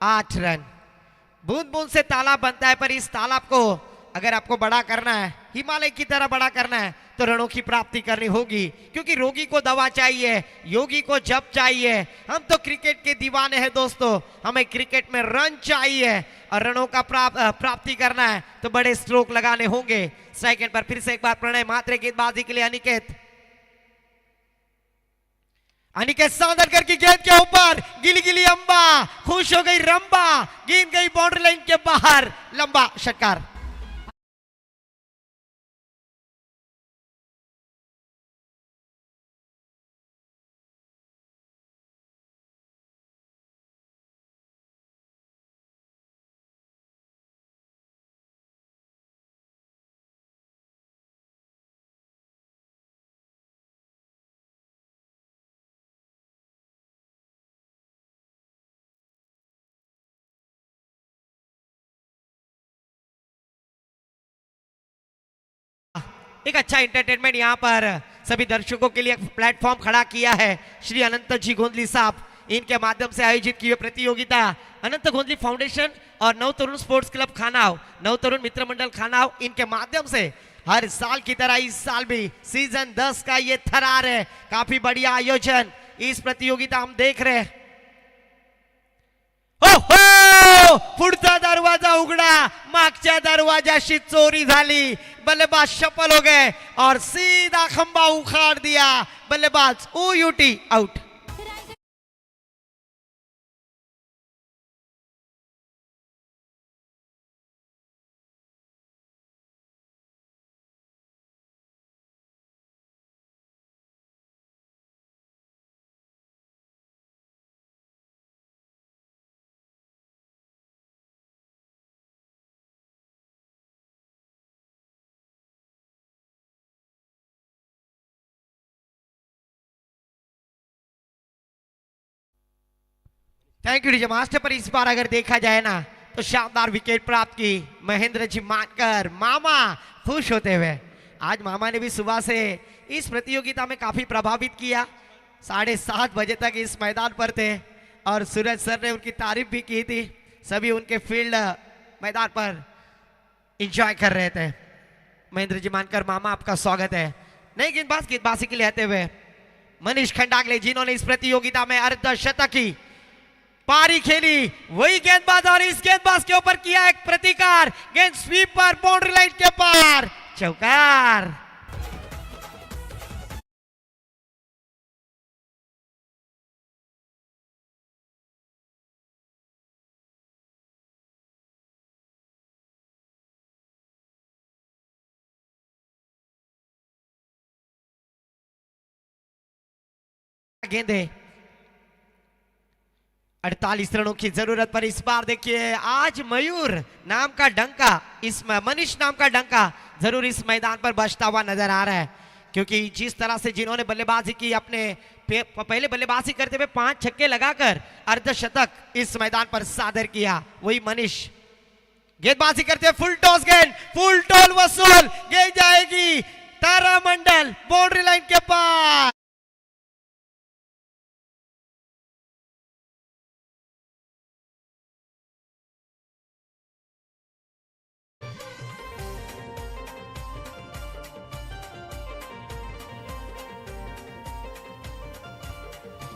8 रन। बूंद बूंद से तालाब बनता है, पर इस तालाब को अगर आपको बड़ा करना है, हिमालय की तरह बड़ा करना है, तो रणों की प्राप्ति करनी होगी। क्योंकि रोगी को दवा चाहिए, योगी को जप चाहिए। हम तो क्रिकेट के दीवाने हैं दोस्तों, हमें क्रिकेट में रन चाहिए और रनों का प्राप्ति करना है तो बड़े स्ट्रोक लगाने होंगे। सेकंड पर फिर से एक बार प्रणय मात्रे गेंदबाजी के लिए अनिकेत सांदरकर की गेंद के ऊपर गिली गिली अंबा, खुश हो गई रंबा, गेंद गई बाउंड्री लाइन के बाहर, लंबा षटकार। एक अच्छा एंटरटेनमेंट यहाँ पर सभी दर्शकों के लिए प्लेटफॉर्म खड़ा किया है श्री अनंत जी गोंदली साहब। इनके माध्यम से आयोजित की हुई प्रतियोगिता अनंत गोंदली फाउंडेशन और नव तरुण स्पोर्ट्स क्लब खानाव, नव तरुण मित्र मंडल खानाव, इनके माध्यम से हर साल की तरह इस साल भी सीजन 10 का ये थरार है। काफी बढ़िया आयोजन इस प्रतियोगिता हम देख रहे हैं। ओहो, पुढचा दरवाजा उघडा, मागच्या दरवाजाशी चोरी झाली, बल्लेबाज सफल हो गए और सीधा खंबा उखाड़ दिया, बल्लेबाज O U T out. Thank you DJ master. पर इस बार अगर देखा जाए ना तो शानदार विकेट प्राप्त की महेंद्र जी मानकर, मामा खुश होते हुए। आज मामा ने भी सुबह से इस प्रतियोगिता में काफी प्रभावित किया। 7:30 बजे तक इस मैदान पर थे और सूरज सर ने उनकी तारीफ भी की थी। सभी उनके फील्ड मैदान पर एंजॉय कर रहे थे। महेंद्र जी मानकर मामा, आपका स्वागत है। नई गेंदबाजी के लिए आते हुए मनीष खंडागले, जिन्होंने इस प्रतियोगिता में अर्धशतकी पारी खेली, वही गेंदबाज और इस गेंदबाज के ऊपर किया एक प्रतिकार, गेंद स्वीप पर बाउंड्री लाइन के पार, चौकार। गेंदे 48 रनों की जरूरत पर इस बार देखिए आज मयूर नाम का डंका, इस मनीष नाम का डंका जरूर इस मैदान पर बजता हुआ नजर आ रहा है। क्योंकि जिस तरह से जिन्होंने बल्लेबाजी की, अपने पहले बल्लेबाजी करते हुए 5 छक्के लगाकर अर्धशतक इस मैदान पर सादर किया वही मनीष। गेंदबाजी करते हुए फुल टॉस गेंद, फुल टॉल वसूल, गेंद जाएगी तारामंडल बाउंड्री लाइन के पास।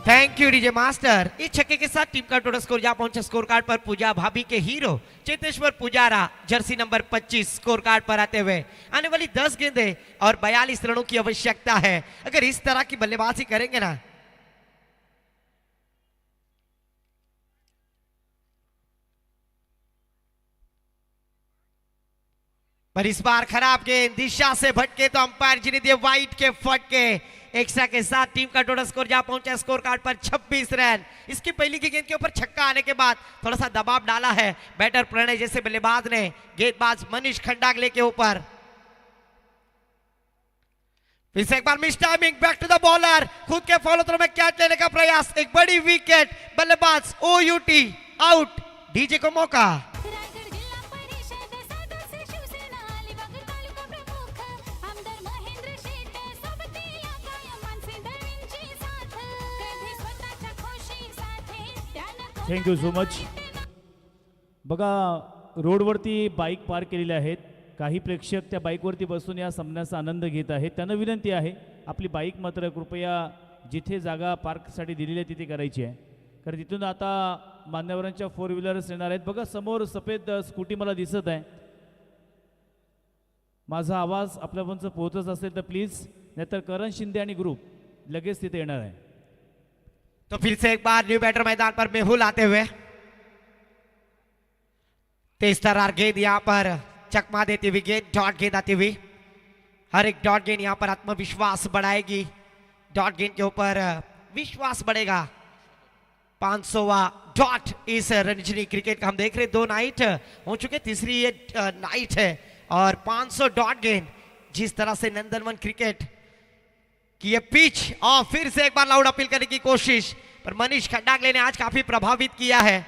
Thank you DJ master. इस छक्के के साथ टीम का टोटल स्कोर जा पहुंचा स्कोर कार्ड पर पूजा भाभी के hero Cheteshwar Pujara jersey number 25 score card पर आते हुए। आने वाली 10 गेंदें और 42 रनों की आवश्यकता है। अगर इस तरह की बल्लेबाजी करेंगे ना पर इस बार खराब गेंद दिशा से भटके तो अंपायर जी ने दिए वाइट के फटके। एक्स्ट्रा के साथ टीम का टोटल स्कोर जा पहुंचा स्कोर कार्ड पर 26 रन। इसकी पहली की गेंद के ऊपर छक्का आने के बाद थोड़ा सा दबाव डाला है बैटर प्रणय जैसे बल्लेबाज ने गेंदबाज मनीष खंडागले के ऊपर। फिर से एक बार miss timing, back to the bowler, खुद के फॉलो थ्रो में कैच लेने का प्रयास, एक बड़ी विकेट, बल्लेबाज ओयूटी आउट। डीजे को मौका। Thank you so much. बघा रोडवरती बाईक पार्क केलेल्या आहेत, काही प्रेक्षक त्या बाईकवरती बसून या सामन्याचा आनंद घेत आहेत। त्यांना विनंती आहे आपली बाईक मात्र कृपया जिथे जागा पार्कसाठी दिलेली आहे तिथे करायची आहे, कारण तिथून आता मान्यवरांच्या 4 व्हीलर्स येणार आहेत। बघा समोर सफेद स्कूटी मला दिसत आहे, माझा आवाज आपल्यापर्यंत पोहोचत असेल तर प्लीज, नाहीतर करण शिंदे आणि ग्रुप लगेच तिथे येणार आहे। तो फिर से एक बार न्यू बैटर मैदान पर मेहुल आते हुए तेज तर्रार गेंद यहां पर चकमा देती हुई गेंद, डॉट गेंद आती हुई। हर एक डॉट गेंद यहां पर आत्मविश्वास बढ़ाएगी, डॉट गेंद के ऊपर विश्वास बढ़ेगा। 500वां डॉट इस रणजी क्रिकेट का हम देख रहे, 2 नाइट हो चुके, तीसरी ये नाइट है और 500 डॉट गेंद जिस तरह से नंदनवन क्रिकेट कि ये पिच और फिर से एक बार लाउड अपील करने की कोशिश पर मनीष खंडागले ने आज काफी प्रभावित किया है।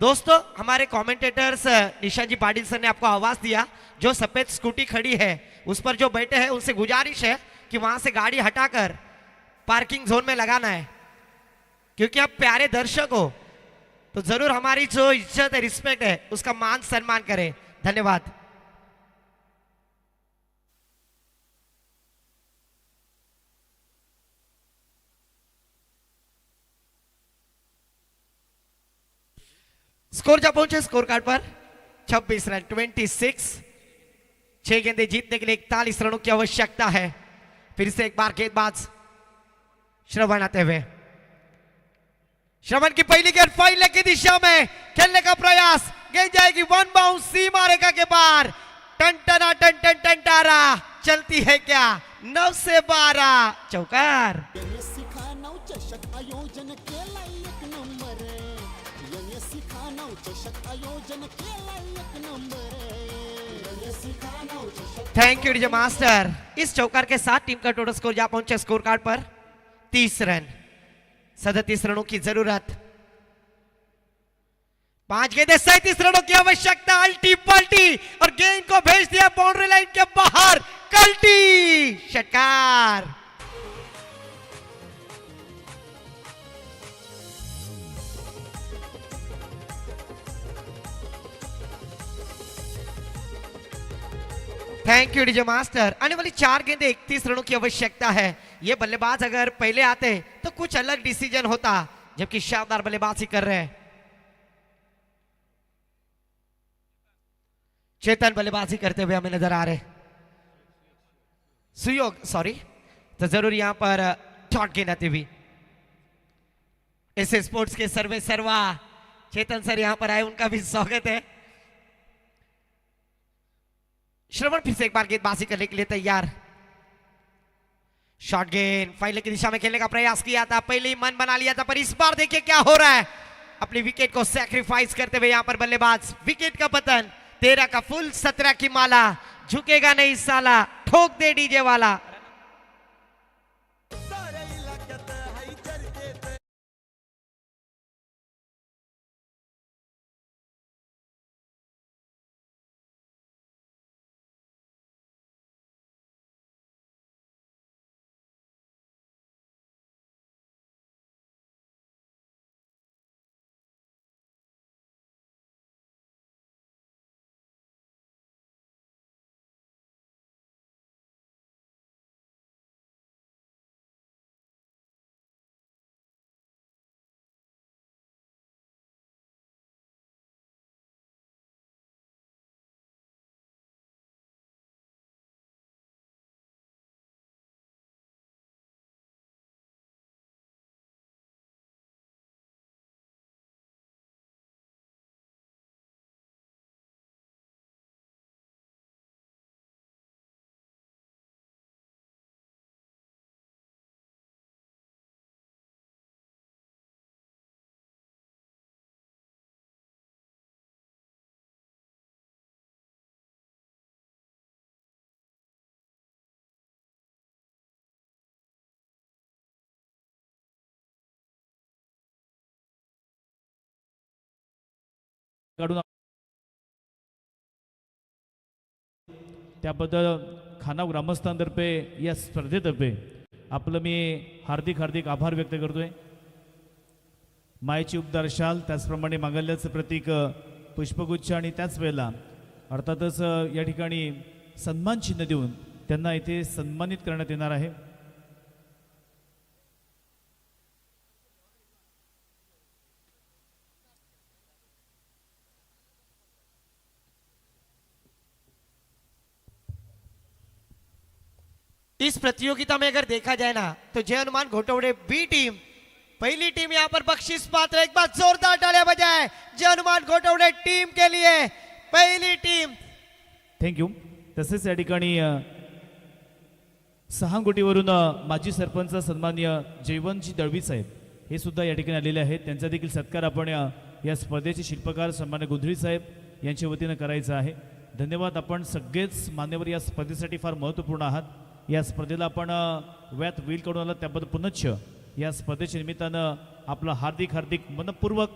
दोस्तों हमारे कमेंटेटर्स निशा जी पाटिल सर ने आपको आवाज दिया, जो सफेद स्कूटी खड़ी है उस पर जो बैठे हैं उनसे गुजारिश है कि वहां से गाड़ी हटाकर पार्किंग जोन में लगाना है, क्योंकि आप प्यारे दर्शक हो तो जरूर हमारी जो इज्जत है रिस्पेक्ट है उसका मान सम्मान करें। धन्यवाद। स्कोर जा पहुंचे स्कोर कार्ड पर 26 रन, 26। 6 गेंदें जीतने के लिए 41 रनों की आवश्यकता है। फिर से एक बार गेंदबाज श्रवण आते हुए, श्रवण की पहली गेंद फाइन लेग की दिशा में खेलने का प्रयास, गेंद जाएगी 1 बाउंस सीमा रेखा के पार। टन टना टन टन टन टारा चलती है क्या, 9 से 12 चौकार। Thank you DJ master. इस चौकार के साथ टीम का टोटल स्कोर जा पहुंचे स्कोर कार्ड पर 30 रन, 37 रनों की जरूरत। 5 गेंदें 37 रनों की आवश्यकता। अल्टी पल्टी और गेंद को भेज दिया बाउंड्री लाइन के बाहर, कल्टी षटकार। Thank you DJ master. आने वाली 4 गेंदें 31 रनों की आवश्यकता है। ये बल्लेबाज अगर पहले आते तो कुछ अलग डिसीजन होता, जबकि शानदार बल्लेबाजी कर रहे हैं। चेतन बल्लेबाजी करते हुए हमें नजर आ रहे, सुयोग सॉरी, तो जरूर यहां पर डॉट गेंद आती हुई। एस स्पोर्ट्स के सर्वे सर्वा चेतन सर यहां पर आए, उनका भी स्वागत है। श्रवण फिर से एक बार गेंदबाजी करने के लिए तैयार। शॉर्ट गेंद फाइनल की दिशा में खेलने का प्रयास किया था, पहले ही मन बना लिया था, पर इस बार देखिए क्या हो रहा है। अपनी विकेट को सैक्रिफाइस करते हुए यहां पर बल्लेबाज, विकेट का पतन, 13 का फुल, 17 की माला, झुकेगा नहीं साला, ठोक दे डीजे वाला। काढून त्याबद्दल खानाव ग्रामस्थांतर्फे या स्पर्धेतर्फे आपलं मी हार्दिक हार्दिक आभार व्यक्त करतोय. मायेची उपदार शाल, त्याचप्रमाणे मांगल्याचं प्रतीक पुष्पगुच्छ आणि त्याच वेळेला अर्थातच या ठिकाणी सन्मान चिन्ह देऊन त्यांना इथे सन्मानित करण्यात येणार आहे. इस प्रतियोगिता में अगर देखा जाए ना तो जय हनुमान घोटवड़े बी टीम पहली टीम यहाँ पर बख्शिश पात्र. एक बार जोरदार तालियां बजाए जय हनुमान घोटवड़े टीम के लिए. पहली टीम. थँक्यू. तसेच या ठिकाणी सहांगोटीवरून माजी सरपंच सन्माननीय जयवंतजी दळवी साहेब हे सुद्धा या ठिकाणी आलेले आहेत. त्यांचा देखील सत्कार आपण या स्पर्धेचे शिल्पकार सन्मान्य गुंधळी साहेब यांच्या वतीनं करायचा आहे. धन्यवाद. आपण सगळेच मान्यवर या स्पर्धेसाठी फार महत्त्वपूर्ण आहात. या स्पर्धेला आपण व्यात वेल करून आला त्याबद्दल पुनश्च या स्पर्धेच्या निमित्तानं आपलं हार्दिक हार्दिक मनपूर्वक